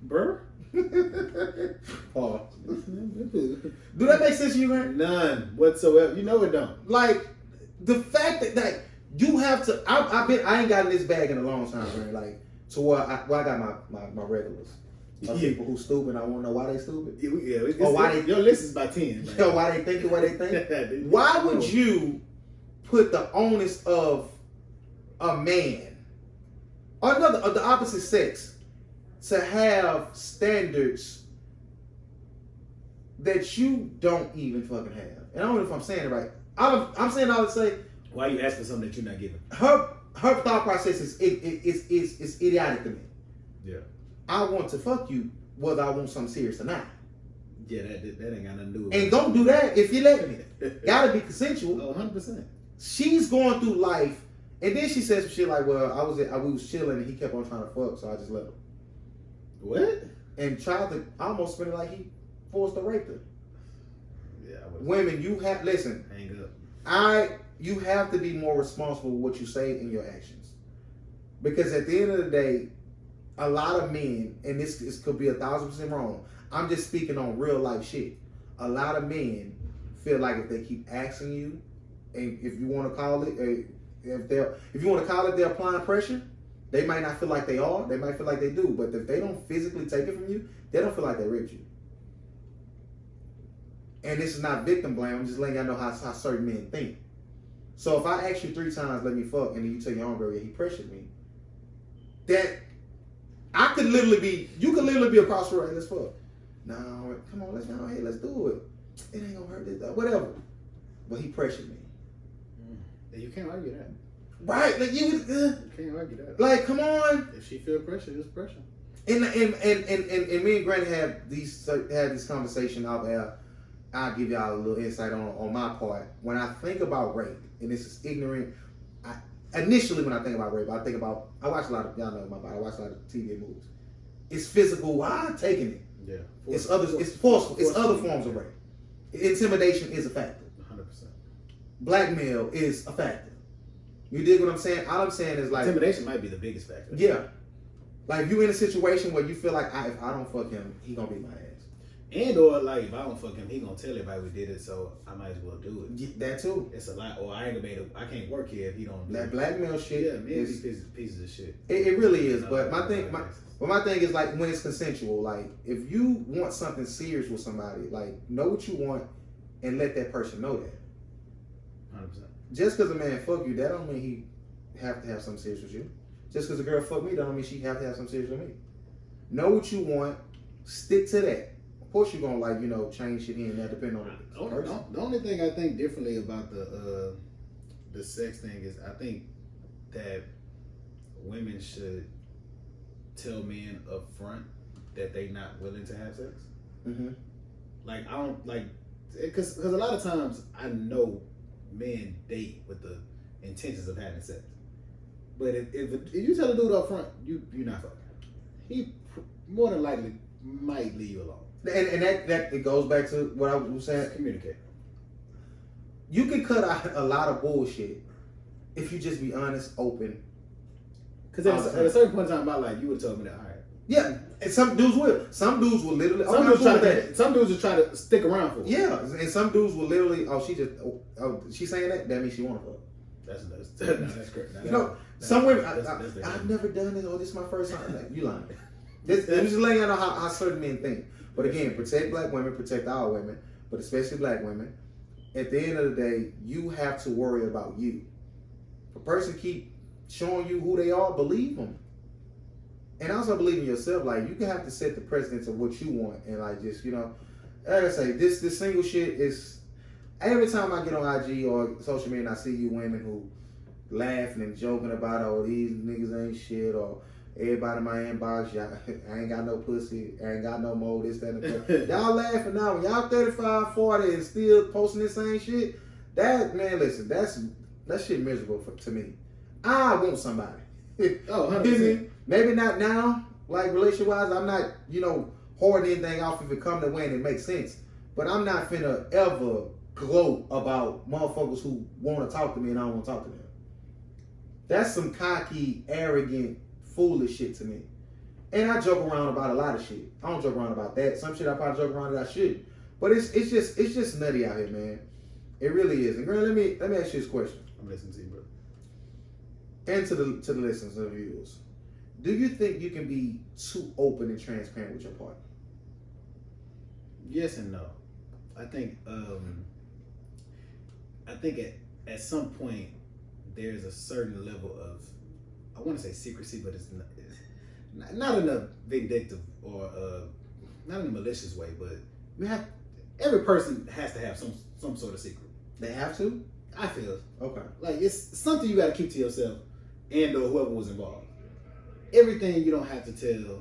Bruh? Pause. Do that make sense to you, man? None whatsoever. You know it don't. Like the fact that you have to. I ain't gotten this bag in a long time, man. Like to where I got my regulars. People who stupid. I want to know why they stupid. Your list is by 10. Man. Yo, why they think the way they think? Why would you put the onus of a man or of the opposite sex to have standards that you don't even fucking have? And I don't know if I'm saying it right. I'm saying all to say. Why are you asking something that you're not giving? Her thought process is idiotic to me. Yeah. I want to fuck you whether I want something serious or not. Yeah, that ain't got nothing to do with it. And don't do that if you let me. Gotta be consensual. Oh, 100%. She's going through life, and then she says some shit like, well, we was chilling and he kept on trying to fuck, so I just let him. What? And tried to almost spin it like he forced to rape her. Yeah. Women, you have, listen. Hang up. You have to be more responsible with what you say and your actions. Because at the end of the day, a lot of men, and this could be 1,000% wrong, I'm just speaking on real life shit. A lot of men feel like if they keep asking you, and if you want to call it, if you want to call it they're applying pressure, they might not feel like they are. They might feel like they do. But if they don't physically take it from you, they don't feel like they raped you. And this is not victim blame. I'm just letting y'all know how certain men think. So if I ask you 3 times, let me fuck, and then you tell your own girl, yeah, he pressured me, that you could literally be across the road, hey, let's fuck. No, come on, let's go ahead, let's do it. It ain't gonna hurt this, whatever. But he pressured me. You can't argue that. Right, like you can't argue that. Like, come on. If she feel pressure, it's pressure. And me and Granny had this conversation out there. I'll give y'all a little insight on my part. When I think about rape, and this is ignorant, initially when I think about rape, I watch a lot of, y'all know my body, I watch a lot of TV and movies. It's physical. Why I'm taking it? Yeah. It's forceful. It's other forms of rape. Intimidation is a factor. 100%. Blackmail is a factor. You dig what I'm saying? All I'm saying is like intimidation might be the biggest factor. Yeah. Like if you in a situation where you feel like if I don't fuck him, he gonna beat my ass. And or like if I don't fuck him, he gonna tell everybody we did it, so I might as well do it. That too. It's a lot. Or I ain't gonna be able I can't work here if he don't do that blackmail shit. Yeah, man, these pieces of shit. It really is. But my thing is like when it's consensual. Like if you want something serious with somebody, like know what you want and let that person know that. 100%. Just because a man fuck you, that don't mean he have to have something serious with you. Just because a girl fuck me, that don't mean she have to have something serious with me. Know what you want, stick to that. Of course, you're gonna change shit here and there depending on the person. The only thing I think differently about the sex thing is I think that women should tell men up front that they not willing to have sex. Mm-hmm. Like I don't like because a lot of times I know men date with the intentions of having sex, but if you tell a dude up front you're not fucking, he more than likely might leave you alone. And that it goes back to what I was saying. Just communicate. You can cut out a lot of bullshit if you just be honest, open. Because at a certain point in time in my life, you would have told me that. All right. Yeah, and some dudes will. Some dudes will literally. Some dudes will try to stick around for it. Yeah, and some dudes will literally. She's saying that. That means she want to fuck. That's correct. Some women. I've never done it. This is my first time. Like, you lying. I'm just letting you know how certain men think. But again, protect black women, protect all women, but especially black women. At the end of the day, you have to worry about you. If a person keep showing you who they are, believe them. And also believe in yourself. Like, you have to set the precedence of what you want. And like, just, like I say, this single shit is, every time I get on IG or social media and I see you women who laughing and joking about, oh, these niggas ain't shit, or everybody in my inbox, I ain't got no pussy, I ain't got no more, this, that, and that. Y'all laughing now. When y'all 35, 40 and still posting this same shit, that, man, listen, that shit miserable to me. I want somebody. Oh, 100%. Maybe not now, like relationship-wise. I'm not, hoarding anything off if it come to way and it makes sense. But I'm not finna ever gloat about motherfuckers who want to talk to me and I don't want to talk to them. That's some cocky, arrogant, foolish shit to me. And I joke around about a lot of shit. I don't joke around about that. Some shit I probably joke around that I shouldn't. But it's just nutty out here, man. It really is. And girl, let me ask you this question. I'm listening to you, bro. And to the listeners and viewers. Do you think you can be too open and transparent with your partner? Yes and no. I think at some point there's a certain level of, I want to say secrecy, but it's not in a vindictive or not in a malicious way, but every person has to have some sort of secret. They have to? I feel. Okay. Like it's something you got to keep to yourself and or whoever was involved. Everything you don't have to tell.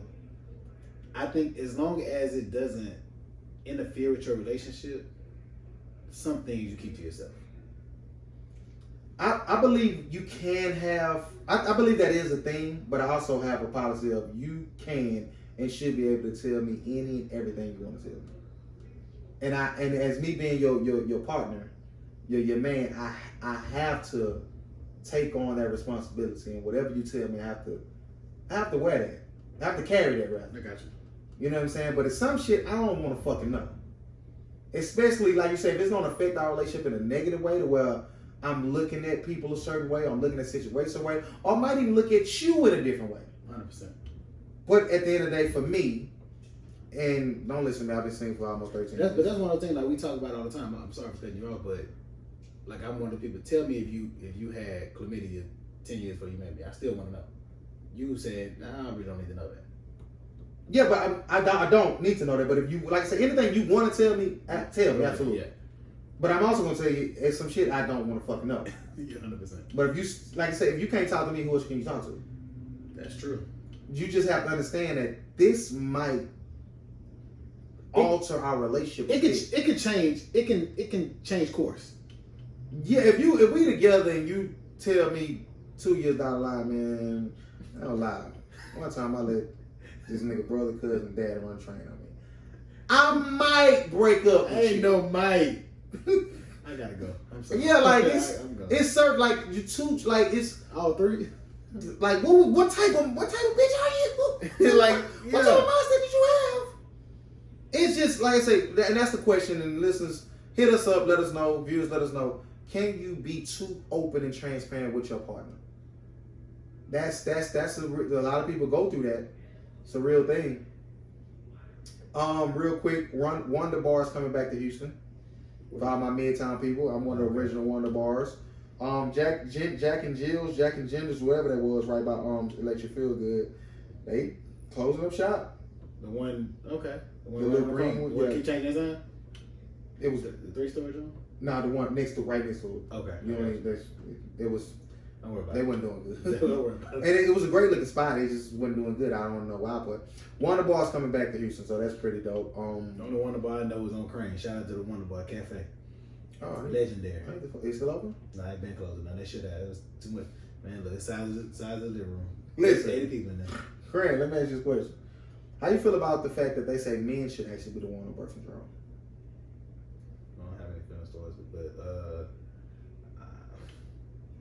I think as long as it doesn't interfere with your relationship, some things you keep to yourself. I believe you can have, I believe that is a thing, but I also have a policy of you can and should be able to tell me any and everything you want to tell me. And as me being your partner, your man, I have to take on that responsibility, and whatever you tell me, I have to wear that. I have to carry that, rather. I got you. You know what I'm saying? But it's some shit I don't want to fucking know. Especially, like you said, if it's going to affect our relationship in a negative way, to where I'm looking at people a certain way, or I'm looking at situations a way, or I might even look at you in a different way. 100%. But at the end of the day, for me, and don't listen to me, I've been single for almost 13 years. But that's one of the things like we talk about all the time. I'm sorry for cutting you off, but like I'm one of the people. Tell me if you had chlamydia 10 years before you met me. I still want to know. You said, nah, I really don't need to know that. Yeah, but I don't need to know that. But if you, like I said, anything you want to tell me, tell me, absolutely. Yeah. But I'm also going to tell you, it's some shit I don't want to fucking know. Yeah, 100%. But if you, like I said, if you can't talk to me, who else can you talk to? That's true. You just have to understand that this might alter our relationship. It can change. It can change course. Yeah, if we together and you tell me 2 years down the line, man, I don't lie. One time I let this nigga brother, cousin, dad run train on me. I might break up. Ain't no might. I gotta go. I'm sorry. Yeah, like it's certain, like you two, like it's all three. Like what type of bitch are you? Like what type of mindset did you have? It's just like I say, and that's the question. And listeners, hit us up, let us know. Viewers, let us know. Can you be too open and transparent with your partner? That's a lot of people go through that. It's a real thing. Real quick, Wonder Bars coming back to Houston. For all my Midtown people, I'm one of the original Wonder Bars. Jack and Genders, whatever that was, right by It Let You Feel Good. They closing up shop. The one, okay. The one the little green one. What, keep changing his name? It was the 3-story joint? Nah, the one right next to it. Okay. You know, it was. Don't worry about they it. wasn't doing good. Don't worry about it. And it was a great looking spot. They just wasn't doing good. I don't know why, but Wonder Bar's coming back to Houston, so that's pretty dope. The only Wonder Bar I know was on Crane. Shout out to the Wonder Bar Cafe. Legendary. Is still open? Nah, it been closing. No, they should have. It was too much. Man, look, the size of the living room. Listen, 80 people in there. Crane, let me ask you a question. How you feel about the fact that they say men should actually be the one on birth control? I don't have any feelings towards it, but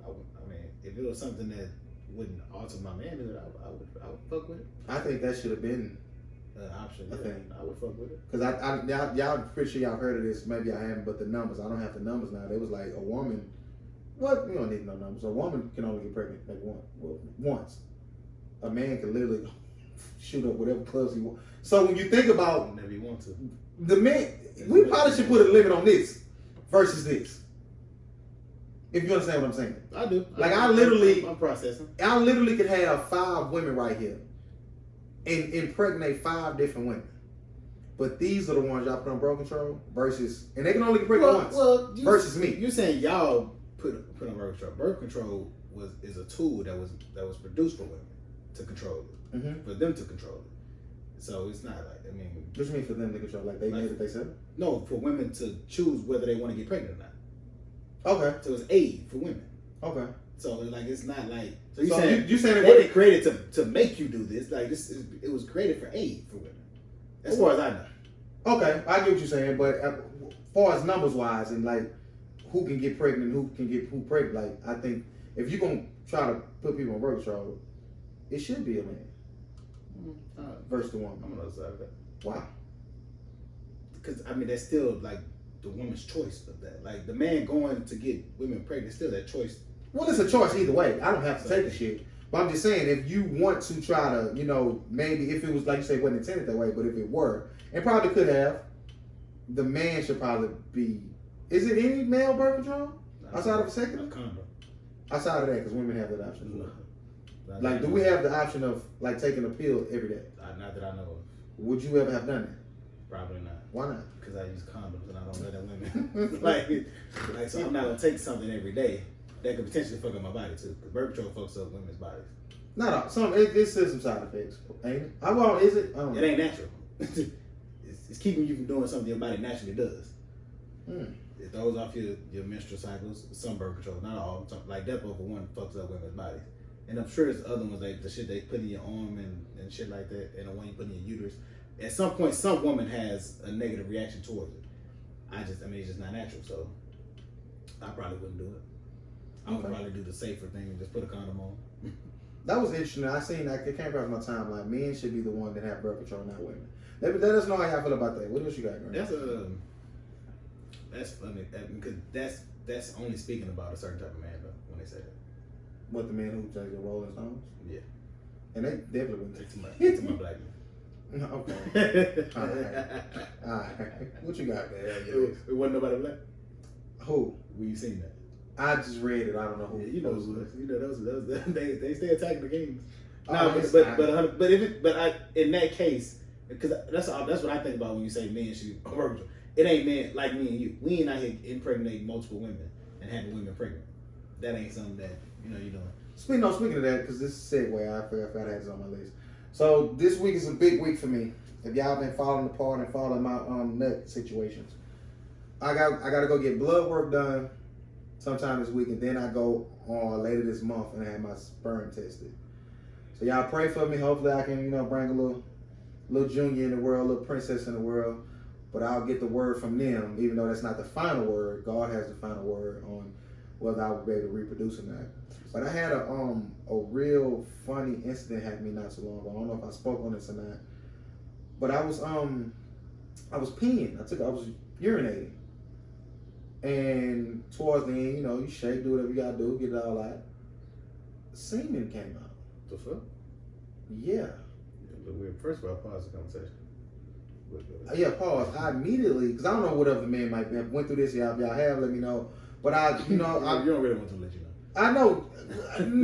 I mean, if it was something that wouldn't alter my manhood, I would fuck with it. I think that should have been an option. I think I would fuck with it. Because y'all pretty sure y'all heard of this. Maybe I haven't, but the numbers. I don't have the numbers now. They was like a woman. What? We don't need no numbers. A woman can only get pregnant like once. A man can literally shoot up whatever clubs he wants. So when you think about whenever you want to, the men, we probably should put a limit on this versus this. If you understand what I'm saying. I do. Like I'm processing. I literally could have 5 women right here and impregnate 5 different women. But these are the ones y'all put on birth control versus, and they can only get pregnant once. Well, versus me. You're saying y'all put on birth control. Birth control is a tool that was produced for women to control it, for them to control it. So it's not like, I mean, what do you mean for them to control? Like they made it themselves? No, for women to choose whether they want to get pregnant or not. Okay. So it's aid for women. Okay. So like it's not like you saying they didn't create it to make you do this. Like it was created for aid for women. As far as I know. Okay, I get what you're saying, but as far as numbers wise and like who can get pregnant, who can get who pregnant, like I think if you're gonna try to put people on birth control, it should be a man versus the woman. I'm on the other side of that. Wow. Because I mean that's still like the woman's choice of that. Like the man going to get women pregnant, still that choice. Well, it's a choice either way. I don't have to take the shit. But I'm just saying, if you want to try to, you know, maybe if it was, like you say, wasn't intended that way, but if it were, and probably could have, the man should probably be, is it any male birth control? Outside of a second? A condom. Outside of that, because women have that option. No. Like, do we have the option of, like, taking a pill every day? Not that I know of. Would you ever have done that? Probably not. Why not? Because I use condoms and I don't let that women. like, so I'm not going to take something every day that could potentially fuck up my body too. Because birth control fucks up women's bodies. Not all. It says some side effects, ain't it? How long is it? It ain't natural. it's keeping you from doing something your body naturally does. It throws off your menstrual cycles. Some birth control, not all. Like Depo for one fucks up women's bodies. And I'm sure it's other ones like the shit they put in your arm and shit like that, and the one you put in your uterus. At some point, some woman has a negative reaction towards it. I mean, it's just not natural, so I probably wouldn't do it. I would probably do the safer thing and just put a condom on. That was interesting. I seen that. It came across my timeline. Men should be the one that have birth control, not women. Let us know how y'all feel about that. What else you got, Grant? That's funny because that's only speaking about a certain type of man though when they say that. What, the men who take the Rolling Stones? Yeah. And they definitely wouldn't take to my black man. Okay. All right. What you got, man? It wasn't nobody black. Who? Where you seen that? I just read it. I don't know who. Yeah, you know those they stay attacking the games. No, but in that case, because that's what I think about when you say men should work. It ain't men like me and you. We ain't out here impregnating multiple women and having women pregnant. That ain't something that you're doing. Speaking of that, because this is a segue, I forgot I had this on my list. So this week is a big week for me. If y'all been following the part and following my nut situations, I got to go get blood work done sometime this week, and then I go on later this month and have my sperm tested. So y'all pray for me. Hopefully I can bring a little junior in the world, a little princess in the world. But I'll get the word from them, even though that's not the final word. God has the final word on whether I will be able to reproduce or not. But I had a real funny incident happen to me not so long ago. I don't know if I spoke on this or not. But I was I was peeing. I was urinating. And towards the end, you know, you shake, do whatever you gotta do, get it all out. Semen came out. The fuck? Yeah. First of all, pause the conversation. Yeah, pause. I immediately, because I don't know what other men might have went through this. Y'all have, let me know. But you don't really want to let you know. I know.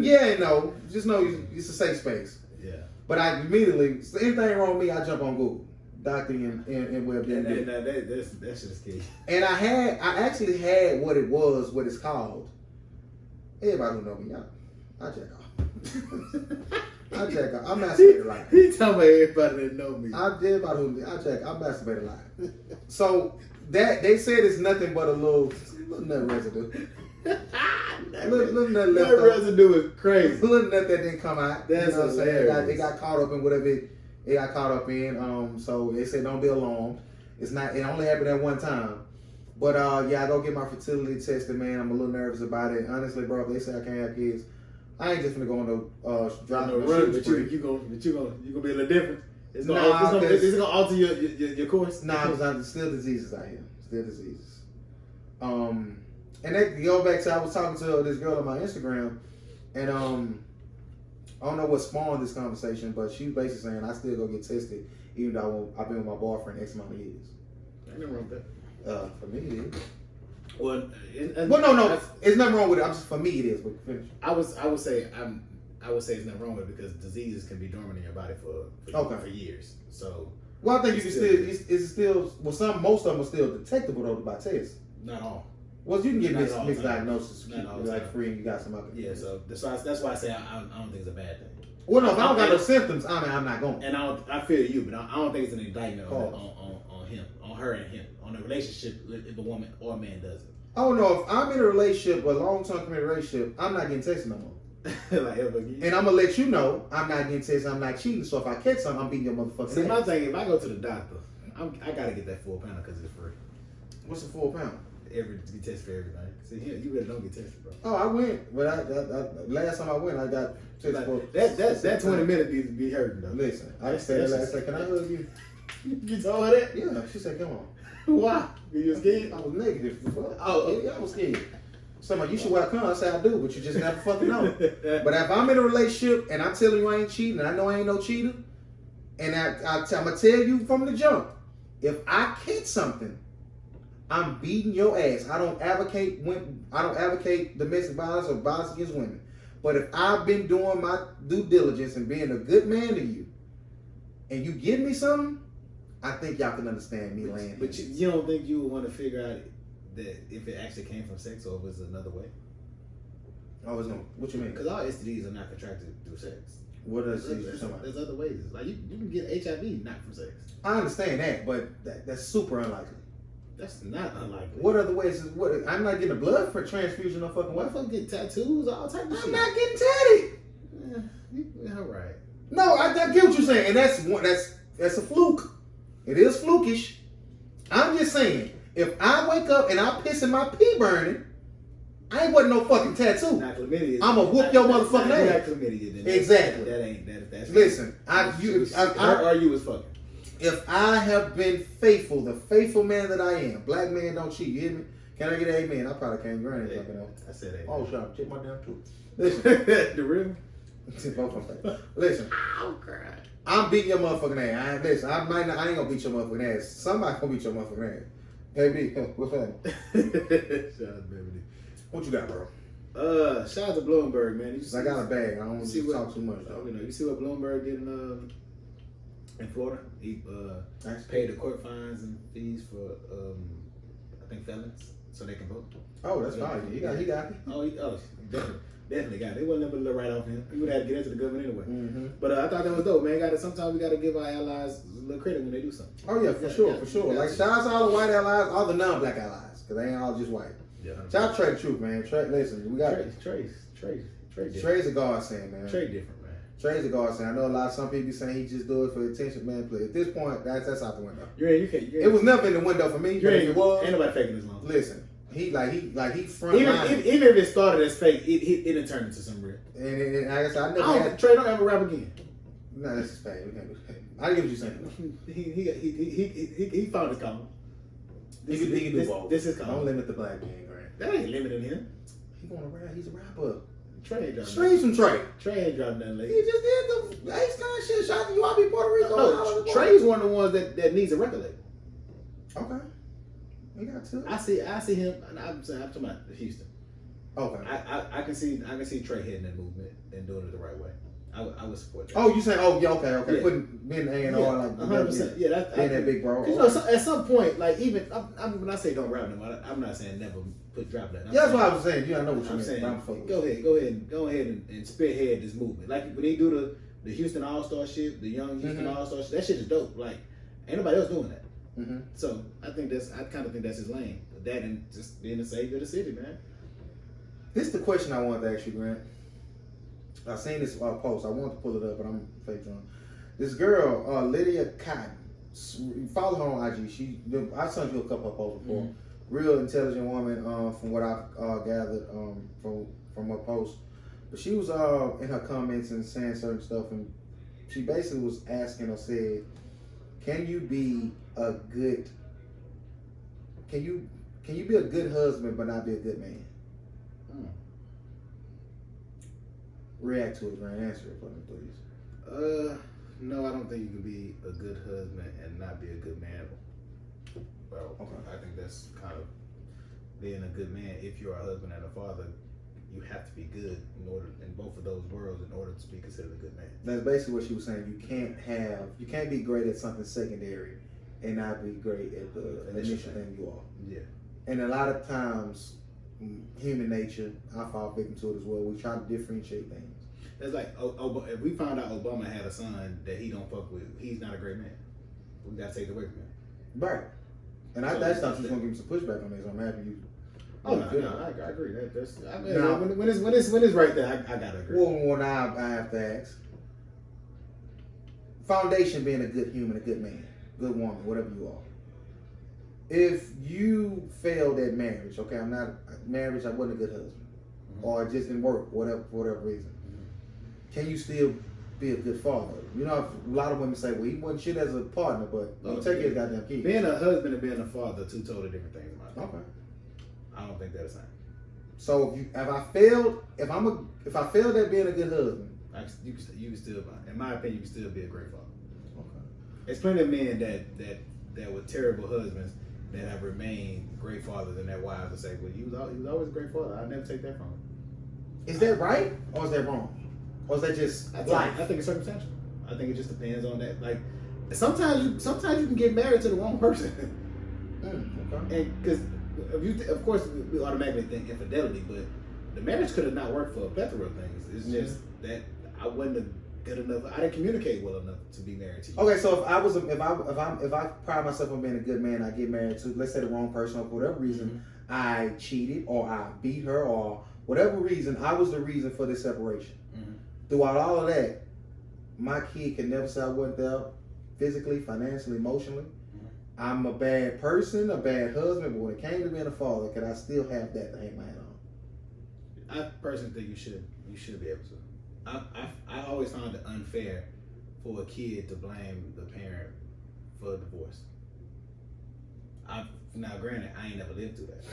Yeah, no. Just know it's a safe space. Yeah. But I immediately, anything wrong with me, I jump on Google. Doctor and Web. That shit is key. And I actually had what it's called. Everybody who know me, I jack off. I jack off. I masturbate a lot. He talking about everybody that know me. I masturbate a lot. So that they said it's nothing but a little nut residue. little nut left. That residue is crazy. Little nut that didn't come out. That's you know what I'm saying? hilarious. It got caught up in whatever it got caught up in. So they said don't be alarmed. It's not. It only happened at one time. But yeah, I go get my fertility tested, man. I'm a little nervous about it. Honestly, bro, if they say I can't have kids, I ain't just gonna go on the drop no run. But you gonna be a little different. It's gonna alter your course. Nah, because I'm still diseases out here. Still diseases. And that go back to I was talking to this girl on my Instagram, and I don't know what spawned this conversation, but she was basically saying I still go get tested, even though I've been with my boyfriend X amount of years. Ain't nothing wrong with that. For me, it is. Well, no, it's nothing wrong with it. For me, it is. But finish. I would say it's nothing wrong with it because diseases can be dormant in your body for years. So, well, I think you can still. Well, most of them are still detectable though by tests. Not all. Well, you can get mixed diagnosis. Like free, and you got some other. Yeah, so that's why I say I don't think it's a bad thing. Well, no, if I don't got no symptoms, I'm not going. And I feel you, but I don't think it's an indictment on him, on her and him, on a relationship if a woman or a man does it. I don't know if I'm in a relationship, a long-term committed relationship, I'm not getting tested no more. Like ever again. And I'm gonna let you know I'm not getting tested. I'm not cheating. So if I catch something, I'm beating your motherfucking ass. See, my thing, if I go to the doctor, I gotta get that full pound because it's free. What's a full pound? Be tested for everything. See, you really don't get tested, bro. Oh, I went, but I last time I went, I got tested for that 20 minutes needs to be hurting though. Listen, I said last time, can I hug you? You told her that? Yeah, she said, come on. Why? You was scared? I was negative. Oh, yeah, I was scared. Somebody, you should wear a condom. I said I do, but you just never fucking know. But if I'm in a relationship and I'm telling you I ain't cheating, and I know I ain't no cheater, and I'm gonna tell you from the jump, if I catch something, I'm beating your ass. I don't advocate domestic violence or violence against women. But if I've been doing my due diligence and being a good man to you, and you give me something, I think y'all can understand me laying. But you don't think you would want to figure out that if it actually came from sex or if it's another way? Oh, it's no. What you mean? Because all STDs are not contracted through sex. What is there's other ways. Like you can get HIV not from sex. I understand that, but that's super unlikely. That's not unlikely. What other ways? I'm not getting a blood for transfusion no fucking way. Motherfuckers get tattoos, all type of shit. I'm not getting tatted. Yeah, all right. No, I get what you're saying, and that's a fluke. It is flukish. I'm just saying, if I wake up and I piss and my pee burning, I ain't want no fucking tattoo. I'm gonna whoop your motherfucking ass. Exactly. That's listen. You was fucking. If I have been faithful, the faithful man that I am, black man don't cheat. You hear me? Can I get an amen? I probably can't grant it. I said amen. Oh, shut up. Check my damn tooth. Listen. The real? Both of them. Listen. Oh, God. I'm beating your motherfucking ass. I ain't gonna beat your motherfucking ass. Somebody gonna beat your motherfucking ass. Hey, B, what's happening? Shout out to Baby. What you got, bro? Shout out to Bloomberg, man. I got a bag. I don't want to talk too much, though. You see what Bloomberg did in Florida? He paid the court fines and fees for I think felons, so they can vote. Oh, that's fine. He got it. Oh, definitely got it. It wasn't nothing to write off him. He would have to get into the government anyway. Mm-hmm. But I thought that was dope, man. Sometimes we gotta give our allies a little credit when they do something. Oh yeah, for sure. Like shout out to all the white allies, all the non-black allies, because they ain't all just white. Yeah. Shout out Trey Truth, man. Trey, listen, we got Trey's a godsend, man. Trey different, man. Trey's a godsend. I know some people be saying he just do it for attention, man. But at this point, that's out the window. It was never in the window for me. It was. Ain't nobody faking this long. Listen. He front even if it started as fake, it done turned into some real. And like I said, Trey don't ever rap again. No, this is fake. We can't do that. I get what you're saying. He found his calling. He can do both. This is calling. Don't limit the black man, Grant. That ain't limiting him. He gonna rap. He's a rapper. Trey ain't dropping. Stream some Trey. Trey ain't dropping nothing lately. He just did the H-Town shit. Shout out to you. I'll be Puerto Rico. No, Trey's one of the ones that needs a record label. Okay. We got two. I see him. I'm talking about Houston. Okay. I can see Trey hitting that movement and doing it the right way. I would support that. Oh, you saying? Oh, yeah. Okay. Yeah. Putting being A&R like 100%. Yeah, that's being that big bro. You know, at some point, like even when I say don't rap no more, I'm not saying never drop that. Yeah, that's what I was saying. You know, I know what I'm you saying. mean. Go ahead and spearhead this movement. Like when they do the Houston All Star shit, the young Houston All Star shit, that shit is dope. Like ain't nobody else doing that. Mm-hmm. So I kind of think that's his lane. That and just being the savior of the city, man. This is the question I wanted to ask you, Grant. I seen this post. I wanted to pull it up, but I'm fake drunk. This girl, Lydia Cotton. You follow her on IG. I sent you a couple of posts before. Mm-hmm. Real intelligent woman. From what I've gathered from her post, but she was in her comments and saying certain stuff, and she basically was asking or said, "Can you be a good? Can you be a good husband but not be a good man?" React to it, Grant. Answer it for me, please. No, I don't think you can be a good husband and not be a good man. Well, okay. I think that's kind of being a good man. If you're a husband and a father, you have to be good in both of those worlds in order to be considered a good man. That's basically what she was saying. You can't be great at something secondary and not be great at the initial thing you are. Yeah. And a lot of times, human nature, I fall victim to it as well. We try to differentiate things. It's like if we found out Obama had a son that he don't fuck with, he's not a great man. We gotta take it away from him. Right. And I thought you was gonna give me some pushback on this. I'm happy you. Oh no, I agree. When it's right there, I gotta agree. Well, now I have to ask. Foundation being a good human, a good man, good woman, whatever you are. If you failed at marriage, okay, I'm not marriage. I wasn't a good husband, or it just didn't work, for whatever reason. Can you still be a good father? You know, a lot of women say, "Well, he wasn't shit as a partner, but take his goddamn kids." Being a husband and being a father are two totally different things. Okay. I don't think they're the same. So if I failed at being a good husband, you can still, in my opinion, you can still be a great father. Okay. There's plenty of men that were terrible husbands that have remained great fathers, and their wives will say, "Well, he was always a great father. I never take that from him." Is that right or is that wrong? Or is that just life? I think it's circumstantial. I think it just depends on that. Like sometimes you can get married to the wrong person. Okay. And because of course we automatically think infidelity, but the marriage could have not worked for a plethora of things. It's just that I wasn't good enough. I didn't communicate well enough to be married to you. Okay, so if I pride myself on being a good man, I get married to, let's say, the wrong person, or for whatever reason I cheated or I beat her or whatever reason, I was the reason for this separation. Throughout all of that, my kid can never say I wasn't there physically, financially, emotionally. I'm a bad person, a bad husband, but when it came to being a father, could I still have that to hang my head on? I personally think you should be able to. I always found it unfair for a kid to blame the parent for a divorce. Now granted, I ain't never lived through that.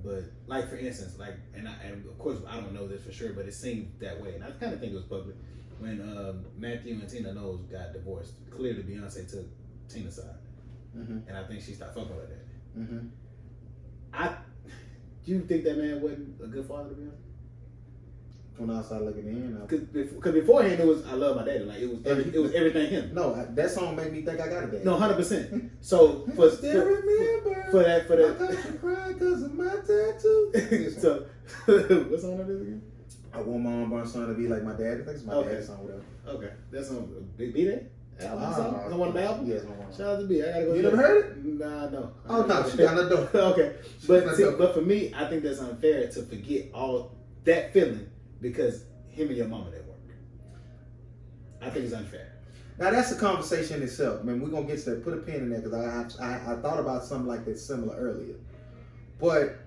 But like for instance, and of course I don't know this for sure, but it seemed that way, and I kind of think it was public when Matthew and Tina Knowles got divorced. Clearly, Beyonce took Tina's side, and I think she stopped fucking with her dad. Do you think that man wasn't a good father to Beyonce? From the outside looking in, because beforehand it was I love my daddy, like it was everything him. No, that song made me think I got a daddy. No, 100%. So for that. I got to cry because of my tattoo. So what song that is again? I want my unborn son to be like my dad. I think it's my dad's song, whatever. Okay, that's on B-Day? Album song? Is it one of the albums? Yes, one. Shout out to B. I gotta go. You never heard it? Nah, no. Oh no, she got no. Okay, but for me, I think that's unfair to forget all that feeling because him and your mama didn't work. I think it's unfair. Now that's a conversation in itself. I mean, we're gonna get to that. Put a pin in there because I thought about something like that similar earlier, but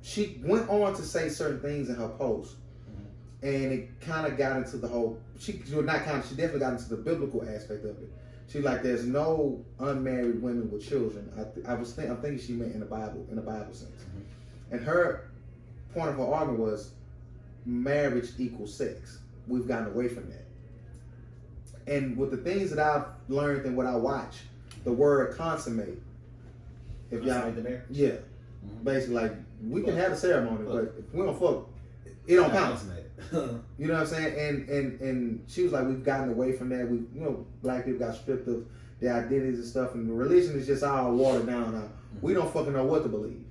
she went on to say certain things in her post and it kind of got into the whole. She definitely got into the biblical aspect of it. She's like, there's no unmarried women with children. I'm thinking she meant in the Bible sense. Mm-hmm. And her point of her argument was marriage equals sex. We've gotten away from that. And with the things that I've learned and what I watch, the word consummate. If y'all, the marriage? Yeah. Mm-hmm. Basically, like, we can have a ceremony, but if we don't fuck, it don't count. You know what I'm saying? And she was like, we've gotten away from that. Black people got stripped of their identities and stuff, and the religion is just all watered down now. Mm-hmm. We don't fucking know what to believe.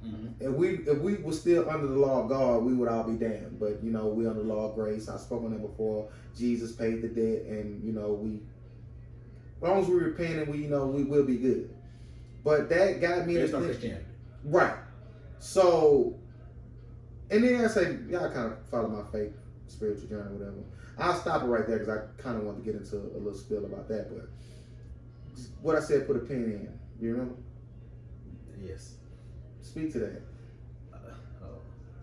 Mm-hmm. If we were still under the law of God, we would all be damned. But we under the law of grace. I spoke on that before. Jesus paid the debt, and we, as long as we repent and we will be good. But that got me. There's no Christianity, right? So, and then I say, y'all kind of follow my faith, spiritual journey, whatever. I'll stop it right there because I kind of want to get into a little spiel about that. But what I said, put a pin in. You remember? Yes. Speak to that.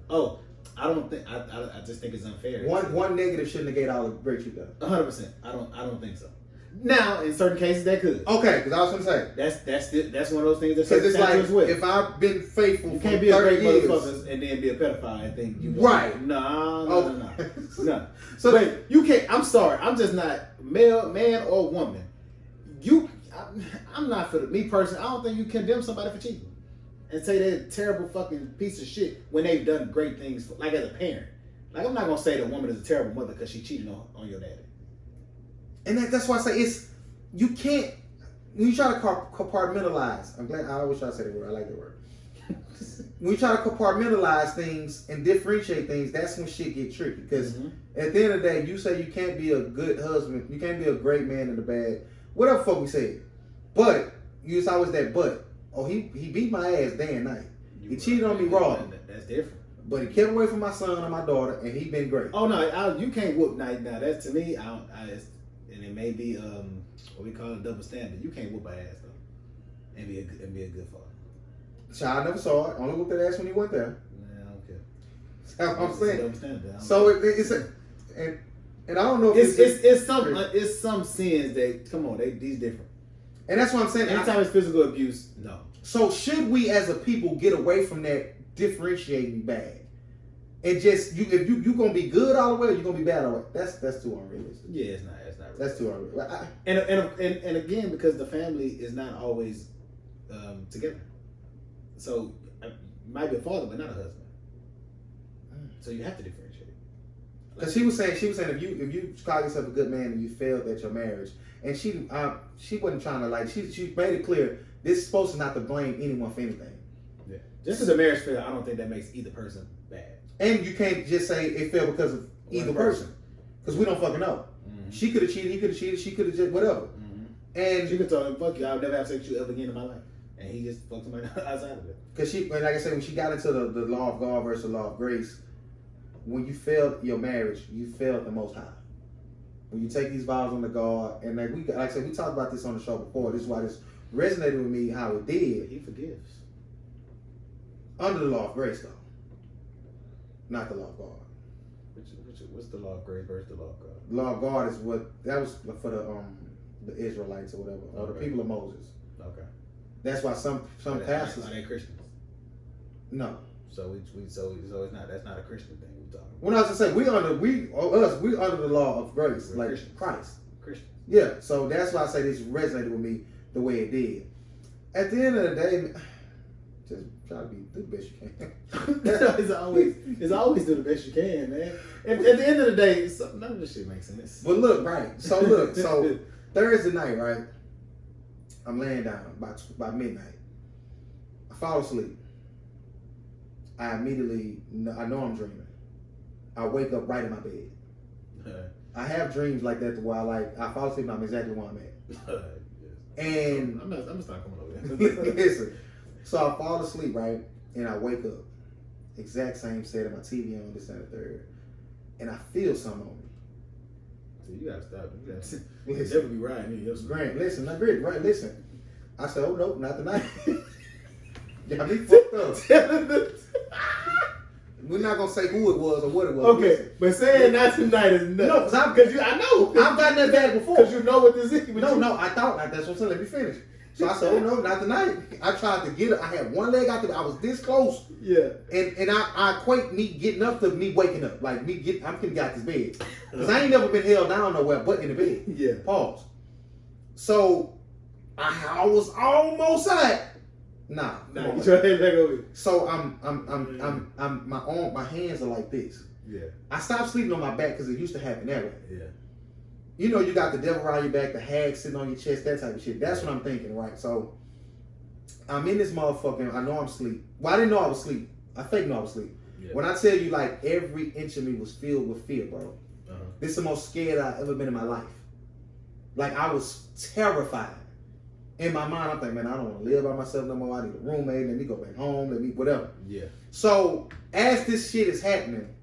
I don't think. I just think it's unfair. One negative shouldn't negate all the great you've done. 100%. I don't think so. Now, in certain cases, that could. Okay, because I was gonna say that's one of those things that because it's like if I've been faithful, you can't be a great motherfucker and then be a pedophile and think you right. No. So wait, you can't. I'm sorry. I'm just not man or woman. I'm not for me personally. I don't think you condemn somebody for cheating and say they're a terrible fucking piece of shit when they've done great things. Like as a parent, like I'm not gonna say the woman is a terrible mother because she cheated on your daddy. And that's why I say you can't, when you try to compartmentalize, I always try to say the word, I like the word. When you try to compartmentalize things and differentiate things, that's when shit get tricky. Because at the end of the day, you say you can't be a good husband, you can't be a great man in the bad, whatever fuck we say. But, it's always that but. Oh, he beat my ass day and night. He cheated on me raw. That's different. But he kept away from my son and my daughter, and he been great. Oh no, you can't whoop night. Now that's to me, and it may be what we call a double standard. You can't whoop an ass though, and be a good father. Child never saw it. Only whooped that ass when he went there. Nah, I don't care. That's what I'm saying. Double standard. So it's and I don't know if it's some sins that come on, these different. And that's what I'm saying. Anytime it's physical abuse, no. So should we as a people get away from that differentiating bad? And just if you gonna be good all the way or you gonna be bad all the way. That's too unrealistic. Yeah, it's not that's too unrealistic. And again, because the family is not always together. So you might be a father but not a husband. So you have to differentiate. Because she was saying if you call yourself a good man and you failed at your marriage, and she wasn't trying to she made it clear this is supposed to not to blame anyone for anything. Yeah. Just as a marriage failure, I don't think that makes either person bad. And you can't just say it failed because of either person. Because we don't fucking know. Mm-hmm. She could have cheated, he could have cheated, she could have just whatever. Mm-hmm. And she could tell him, fuck you, I'll never have sex with you ever again in my life. And he just fucked somebody outside of it. Because like I said, when she got into the law of God versus the law of grace, when you failed your marriage, you failed the Most High. When you take these vows on the God, and like I said, we talked about this on the show before. This is why this resonated with me how it did. He forgives. Under the law of grace, though. Not the law of God. What's the law of grace versus the law of God? The law of God is that was for the Israelites or whatever, or the people of Moses. Okay. That's why some pastors are they Christians? No. So it's not that's not a Christian thing we're talking about. When I was to say we under the law of grace, like Christians. Christ. Christians. Yeah. So that's why I say this resonated with me the way it did. At the end of the day, just try to do the best you can. it's always do the best you can, man. At the end of the day, none of this shit makes sense. But look, right. So Thursday night, right? I'm laying down by midnight. I fall asleep. I immediately I know I'm dreaming. I wake up right in my bed. I have dreams like that where I fall asleep and I'm exactly where I'm at. And I'm just not coming over there. Listen. So I fall asleep, right? And I wake up. Exact same set of my TV on, this and the third. And I feel something on me. So you gotta stop. You gotta never be riding here. Grant, listen, not great, right? Listen. I said, oh nope, not tonight. Got me fucked up. We're not gonna say who it was or what it was. Okay, Listen. but saying not tonight is nuts. No, because I know I've gotten that back before. Because you know what this is. No, I thought that's what I'm saying. Let me finish. So I said, oh no, not tonight. I tried to get it. I had one leg out there. I was this close. Yeah. And I equate me getting up to me waking up. Like I'm gonna get out this bed. Because I ain't never been held down nowhere but in the bed. Yeah. Pause. So I was almost out. Nah. You try to back over. So my hands are like this. Yeah. I stopped sleeping on my back because it used to happen that way. Yeah. You know, you got the devil around your back, the hag sitting on your chest, that type of shit. That's what I'm thinking, right? So I'm in this motherfucking, I know I'm asleep. Well, I didn't know I was asleep. I fake know I was asleep. Yeah. When I tell you, like, every inch of me was filled with fear, bro. This is the most scared I've ever been in my life. Like, I was terrified. In my mind, I'm thinking, man, I don't want to live by myself no more. I need a roommate. Let me go back home. Let me, whatever. Yeah. So as this shit is happening,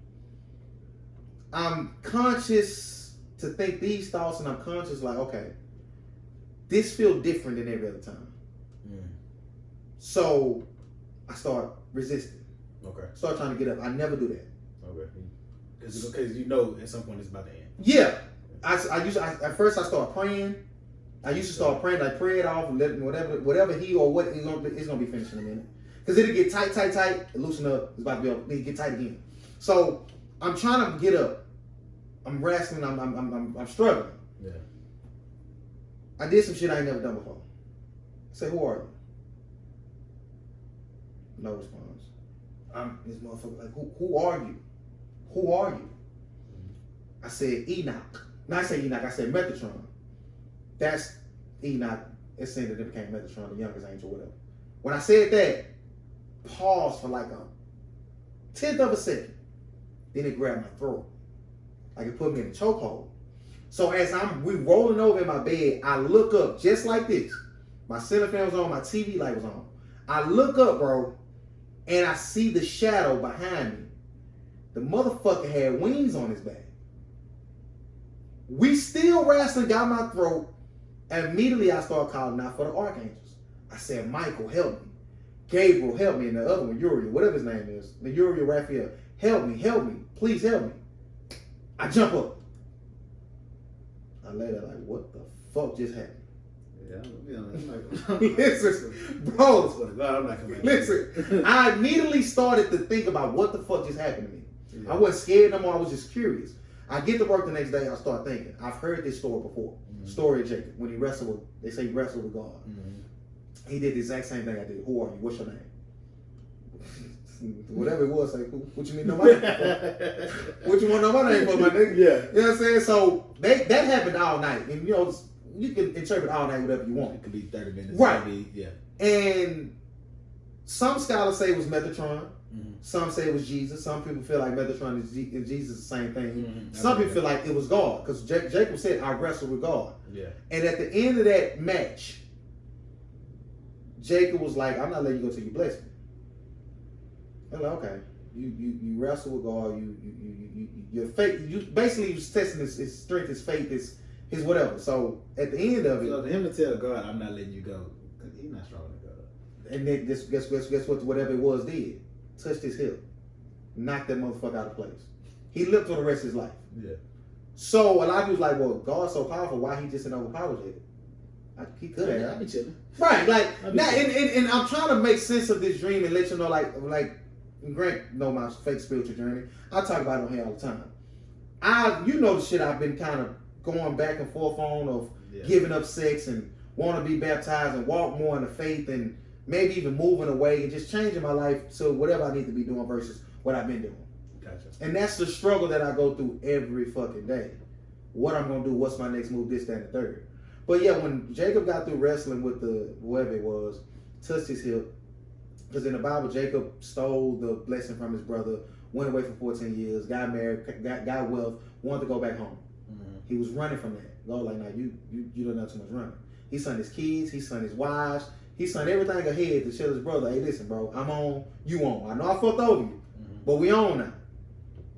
I'm conscious to think these thoughts, and I'm conscious like, okay, this feels different than every other time. Mm. So I start resisting. Okay. Start trying to get up. I never do that. Okay. Because you know at some point it's about to end. Yeah. At first I start praying. I used to start praying, like pray it off and let whatever he or what it's gonna be finished in a minute. Because it'll get tight, loosen up. It's about to be get tight again. So I'm trying to get up. I'm wrestling. I'm struggling. Yeah. I did some shit I ain't never done before. I said, "Who are you?" No response. I'm this motherfucker. Like, who are you? Who are you? I said Enoch. No, I said Enoch. I said Metatron. That's Enoch. It's saying that it became Metatron, the youngest angel, whatever. When I said that, pause for like a 10th of a second. Then it grabbed my throat. Like it put me in a chokehold. So as we rolling over in my bed, I look up just like this. My ceiling fan was on, my TV light was on. I look up, bro, and I see the shadow behind me. The motherfucker had wings on his back. We still wrestling, got my throat. And immediately I started calling out for the archangels. I said, Michael, help me. Gabriel, help me. And the other one, Uriel, whatever his name is. The Uriel Raphael, help me. Please help me. I jump up. I lay there like, what the fuck just happened? Yeah, I'm like, listen, bro. I'm not coming. Listen, I immediately started to think about what the fuck just happened to me. Yeah. I wasn't scared no more. I was just curious. I get to work the next day. I start thinking. I've heard this story before. Mm-hmm. Story of Jacob when he wrestled with. They say he wrestled with God. Mm-hmm. He did the exact same thing I did. Who are you? What's your name? Whatever it was, like, what you need to know my name for? What you want to know my name for, my nigga? Yeah. You know what I'm saying? So that happened all night. And, you know, you can interpret all night whatever you want. It could be 30 minutes. Right. Yeah. And some scholars say it was Metatron. Mm-hmm. Some say it was Jesus. Some people feel like Metatron and Jesus is the same thing. Mm-hmm. Some people feel like it was God. Because Jacob said, I wrestled with God. Yeah. And at the end of that match, Jacob was like, I'm not letting you go till you bless me. I'm like, okay, you wrestle with God, your faith, you basically was testing his strength, his faith, his whatever. So at the end of it, so for him to tell God, I'm not letting you go, because he's not strong enough. And then guess what? Whatever it was did, touched his hip, knocked that motherfucker out of place. He lived for the rest of his life. Yeah. So a lot of people like, well, God's so powerful, why he just didn't overpower Jacob? He could have. I'd be chilling. Right, like now, and I'm trying to make sense of this dream and let you know, like. Grant know my fake spiritual journey. I talk about it on here all the time. You know the shit I've been kind of going back and forth on of giving up sex and want to be baptized and walk more in the faith and maybe even moving away and just changing my life to whatever I need to be doing versus what I've been doing. Gotcha. And that's the struggle that I go through every fucking day. What I'm going to do, what's my next move, this, that, and the third. But yeah, when Jacob got through wrestling with the whoever it was, touched his hip, because in the Bible, Jacob stole the blessing from his brother, went away for 14 years, got married, got wealth, wanted to go back home. Mm-hmm. He was running from that. God like, nah, you don't know too much running. He sent his kids, he sent his wives, he sent everything ahead to tell his brother, hey, listen, bro, I'm on, you on. I know I fucked over you, but we on now.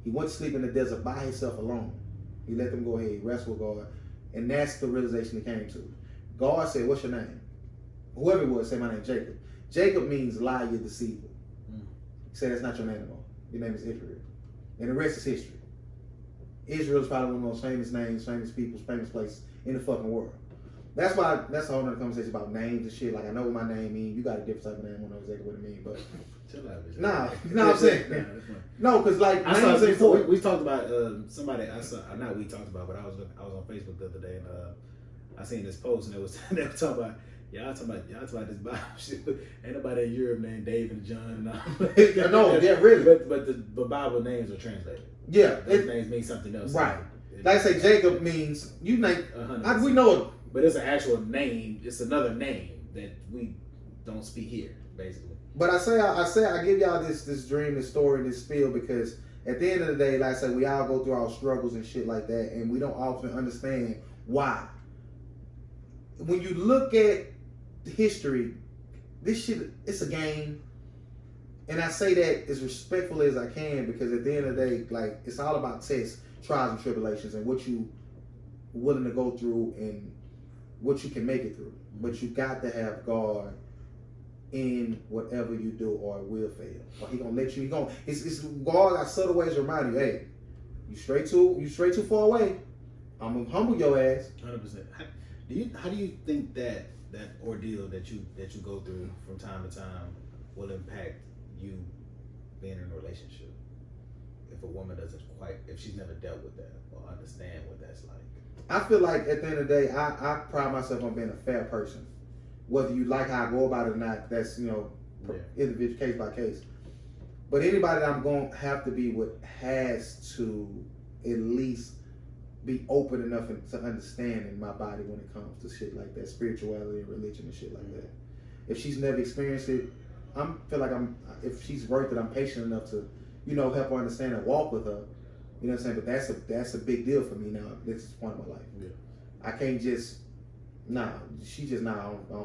He went to sleep in the desert by himself alone. He let them go ahead, wrestle with God, and that's the realization he came to. God said, what's your name? Whoever it was, say my name, Jacob. Jacob means liar, deceiver. He said, that's not your name anymore. Your name is Israel. And the rest is history. Israel is probably one of the most famous names, famous people, famous places in the fucking world. That's why, that's a whole other conversation about names and shit. Like, I know what my name means. You got a different type of name. I don't know exactly what it means, but. Chill out, bitch. Nah, you know what I'm saying? No, because, like, I names saw, are important. we talked about somebody, I saw, not we talked about, but I was on Facebook the other day, and I seen this post, and they were talking about, y'all talking about this Bible shit. Ain't nobody in Europe named Dave and John and all. No, yeah, really. But the Bible names are translated. Yeah. Those names mean something else. Right. Like I say, Jacob means, we know it. But it's an actual name. It's another name that we don't speak here, basically. But I give y'all this dream, this story, this spiel because at the end of the day, like I said, we all go through our struggles and shit like that, and we don't often understand why. When you look at history, this shit, it's a game. And I say that as respectfully as I can because at the end of the day, like, it's all about tests, trials, and tribulations, and what you willing to go through and what you can make it through. But you got to have God in whatever you do, or it will fail. Or He gonna let you. It's God got subtle ways to remind you, hey, you straight too far away. I'm gonna humble your ass. 100%. How do you think that ordeal that you go through from time to time will impact you being in a relationship? If a woman if she's never dealt with that or understand what that's like. I feel like at the end of the day, I pride myself on being a fair person. Whether you like how I go about it or not, that's, individual case by case. But anybody that I'm going to have to be with has to at least be open enough to understanding my body when it comes to shit like that, spirituality and religion and shit like that. If she's never experienced it, if she's worth it, I'm patient enough to, help her understand and walk with her. You know what I'm saying? But that's a big deal for me now. This is the point of my life. Yeah. I can't just, I don't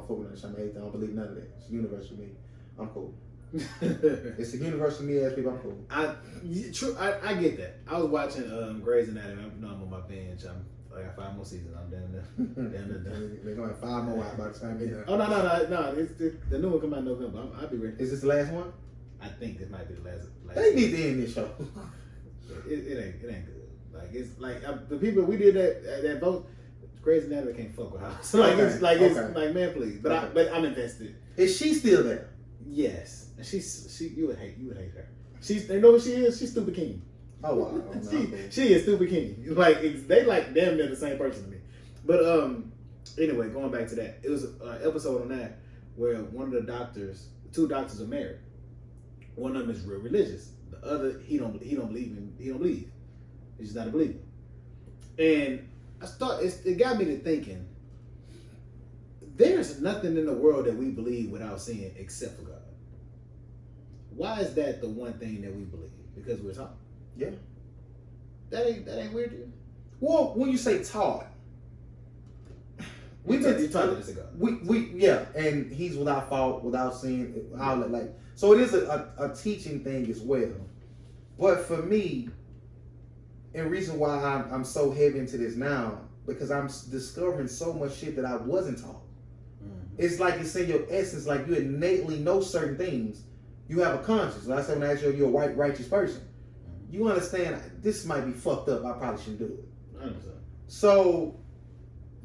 fuck with her. I'm atheist. I don't believe none of that. It's the universe for me. I'm cool. It's the universe for me as people. I'm cool. I get that. I was watching Grey's Anatomy. I'm on my binge. I got 5 more seasons. I'm down there. They're going to have 5 more by the time they're done. Oh, no. The new one come out in November. I'll be ready. Is this the last one? I think this might be the last. They need to end this show. It ain't good. Like, it's like the people we did that vote. Grey's Anatomy can't fuck with her. So it's like man, please. But I'm invested. Is she still there? Yes. And you would hate her. You know what she is? She's Stupid King. Oh wow. She is Stupid King. Like they like damn near the same person to me. But anyway, going back to that, it was an episode on that where one of the 2 doctors are married. One of them is real religious. The other, he don't believe. He's just not a believer. And it got me to thinking, there's nothing in the world that we believe without seeing except for God. Why is that the one thing that we believe? Because we're taught. Yeah. That ain't weird to you? Well, when you say taught, you taught this ago. And He's without fault, without sin, all that. Like, so it is a teaching thing as well. But for me, and reason why I'm so heavy into this now, because I'm discovering so much shit that I wasn't taught. Mm-hmm. It's like it's in your essence, like you innately know certain things. You have a conscience. Like I said, when I asked you're a white, righteous person, you understand this might be fucked up. I probably shouldn't do it. I understand. So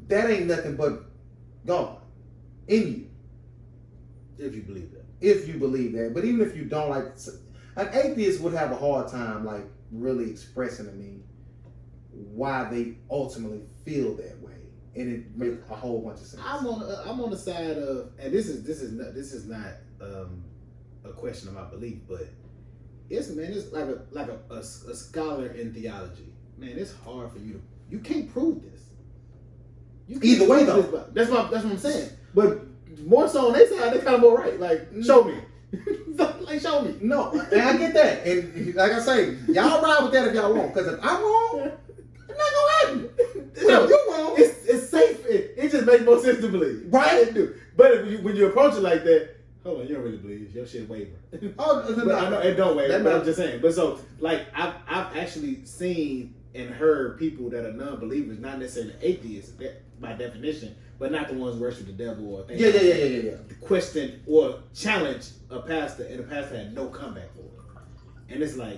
that ain't nothing but God in you. If you believe that. If you believe that. But even if you don't, like, an atheist would have a hard time, like, really expressing to me why they ultimately feel that way, and it makes a whole bunch of sense. I'm on the side of, and this is not a question of my belief, but it's like a scholar in theology. Man, it's hard for you can't prove this. Either way, though. That's what I'm saying. But more so on their side, they kind of more right. Like, show me. Like, show me. No, and I get that. And like I say, y'all ride with that if y'all want. Because if I'm wrong, it's not gonna happen. No, if you're wrong, it's safe. It just makes more sense to believe. Right? It do. But when you approach it like that, hold on, you don't really believe. Your shit waver. Oh, I know it don't waver, but I'm just saying. But so, like, I've actually seen and heard people that are non-believers, not necessarily atheists by definition, but not the ones who worship the devil or things. Yeah. Question or challenge a pastor, and the pastor had no comeback for it. And it's like,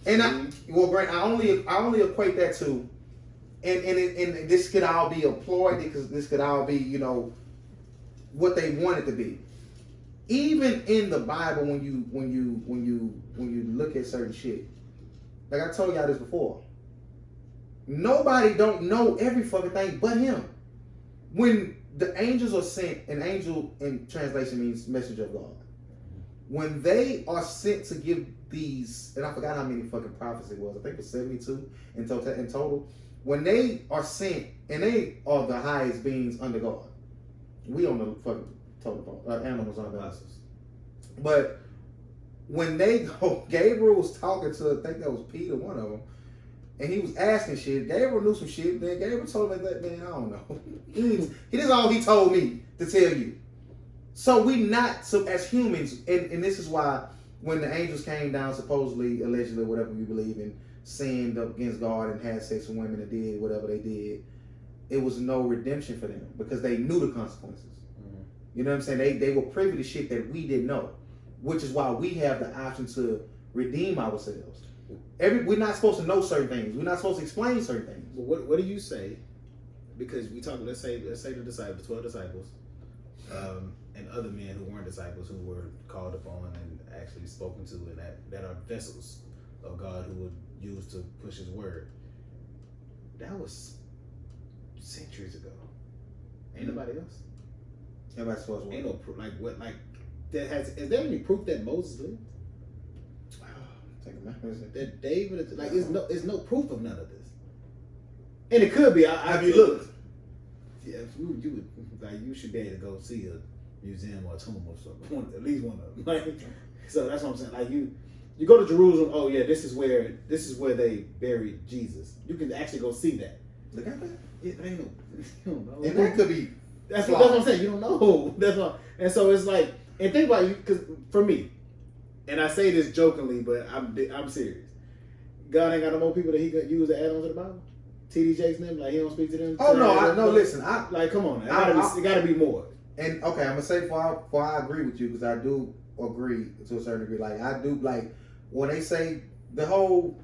Grant, I only equate that to, and this could all be a ploy because this could all be, you know, what they want it to be. Even in the Bible, when you look at certain shit, like I told y'all this before, nobody don't know every fucking thing but him. When the angels are sent, an angel in translation means messenger of God. When they are sent to give these, and I forgot how many fucking prophets it was. I think it was 72 in total. When they are sent, and they are the highest beings under God. We on the fucking total animals under us. But when they go, Gabriel was talking to, I think that was Peter, one of them, and he was asking shit. Gabriel knew some shit. Then Gabriel told him that, man, I don't know. This is all he told me to tell you. So as humans, and this is why when the angels came down, supposedly, allegedly, whatever you believe in, sinned against God and had sex with women and did whatever they did, it was no redemption for them because they knew the consequences. Mm-hmm. You know what I'm saying? They were privy to shit that we didn't know, which is why we have the option to redeem ourselves. We're not supposed to know certain things. We're not supposed to explain certain things. Well, what do you say? Because we talk, let's say the disciples, 12 disciples, and other men who weren't disciples who were called upon and actually spoken to, and that are vessels of God who would use to push His word. That was centuries ago. Ain't nobody else. Everybody's supposed to. Ain't no proof. Like what? Like is there any proof that Moses lived? That David, like, there's no proof of none of this, and it could be. Have you looked? Yeah, you would, like, you should be able to go see a museum or a tomb or something, at least one of them. Like, so that's what I'm saying. Like you go to Jerusalem. Oh yeah, this is where they buried Jesus. You can actually go see that. Look at that. It ain't no, you don't know. And that could be. That's what I'm saying. You don't know. That's what. And so it's like, and think about you, because for me. And I say this jokingly, but I'm serious. God ain't got no more people that He could use to add on to the Bible. TD Jakes and them, like, He don't speak to them. Oh no, listen. Like, come on, it gotta be more. And okay, I'm gonna say before I agree with you, because I do agree to a certain degree. Like I do, like when they say the whole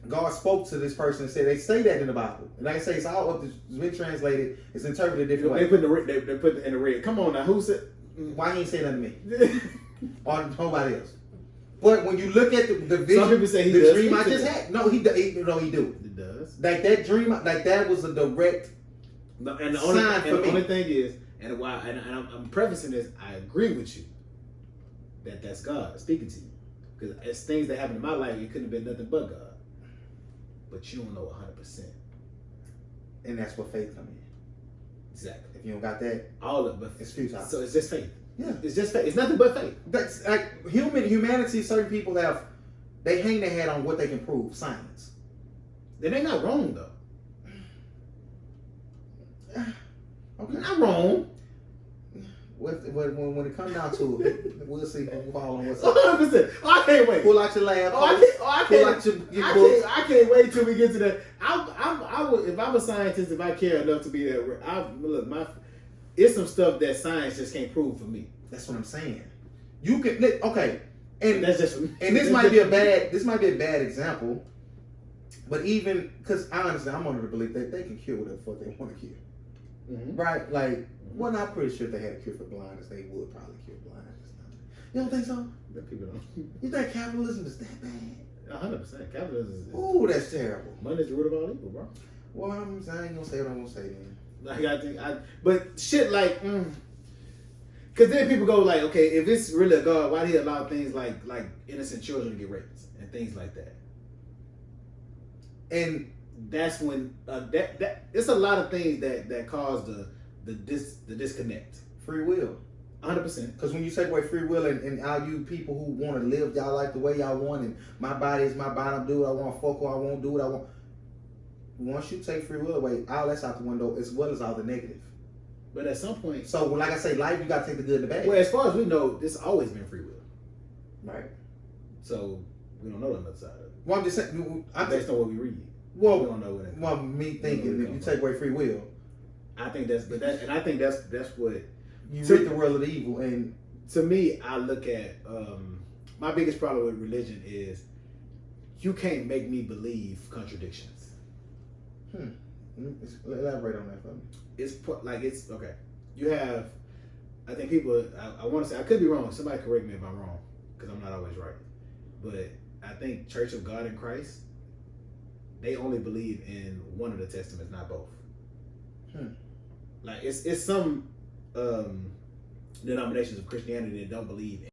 God spoke to this person and said, they say that in the Bible, and they say it's all up. It's been translated. It's interpreted different ways. They put it in the red. Come on now, who said? Why he ain't say nothing to me? Or nobody else. But when you look at the vision, some people say the dream I just had. No, he do. It does. Like that dream, like that was a direct and the only thing is, and why, and I'm prefacing this, I agree with you that's God speaking to you, because it's things that happened in my life, it couldn't have been nothing but God. But you don't know 100%, and that's where faith comes in. Exactly. If you don't got that, all of it, it's futile. So it's just faith. Yeah, it's just faith. It's nothing but faith. That's like humanity. Certain people they hang their head on what they can prove, science. Then they're not wrong though. Okay, not wrong. When it comes down to it, we'll see if you fall on what's 100%. Oh, I can't wait. Pull out your lab. I pull out your books. I can't wait till we get to that. I would, if I'm a scientist, if I care enough to be there. It's some stuff that science just can't prove for me. That's what I'm saying. You can and that's just and this might be a bad example, but even because I understand, I'm under the belief that they can cure whatever the fuck they want to cure, right? Like, well, I'm pretty sure if they had a cure for blindness, they would probably cure blindness. You don't think so? That people don't. You think capitalism is that bad? 100%. Capitalism is. Ooh, that's terrible. Money is the root of all evil, bro. Well, I ain't gonna say what I'm gonna say, man. Like but shit like, because then people go like, okay, if it's really a God, why do He allow things like innocent children to get raped and things like that? And that's when that it's a lot of things that cause the disconnect. Free will. 100%. Because when you take away free will and all you people who want to live y'all life the way y'all want, and my body is my body, I'm do what I want, fuck who I won't do what I want. Once you take free will away, all that's out the window, as well as all the negative. But at some point, so like I say, life, you got to take the good and the bad. Well, as far as we know, this always been free will, right? So we don't know the other side of it. Well, I'm just saying, based on what we read. Well, we don't know what it. Well, me thinking if you take away free will, I think that's what you rid the world of the evil. And to me, I look at my biggest problem with religion is you can't make me believe contradictions. Elaborate on that for me. It's okay. You have, I think people. I want to say I could be wrong. Somebody correct me if I'm wrong, because I'm not always right. But I think Church of God in Christ, they only believe in one of the testaments, not both. Like it's some denominations of Christianity that don't believe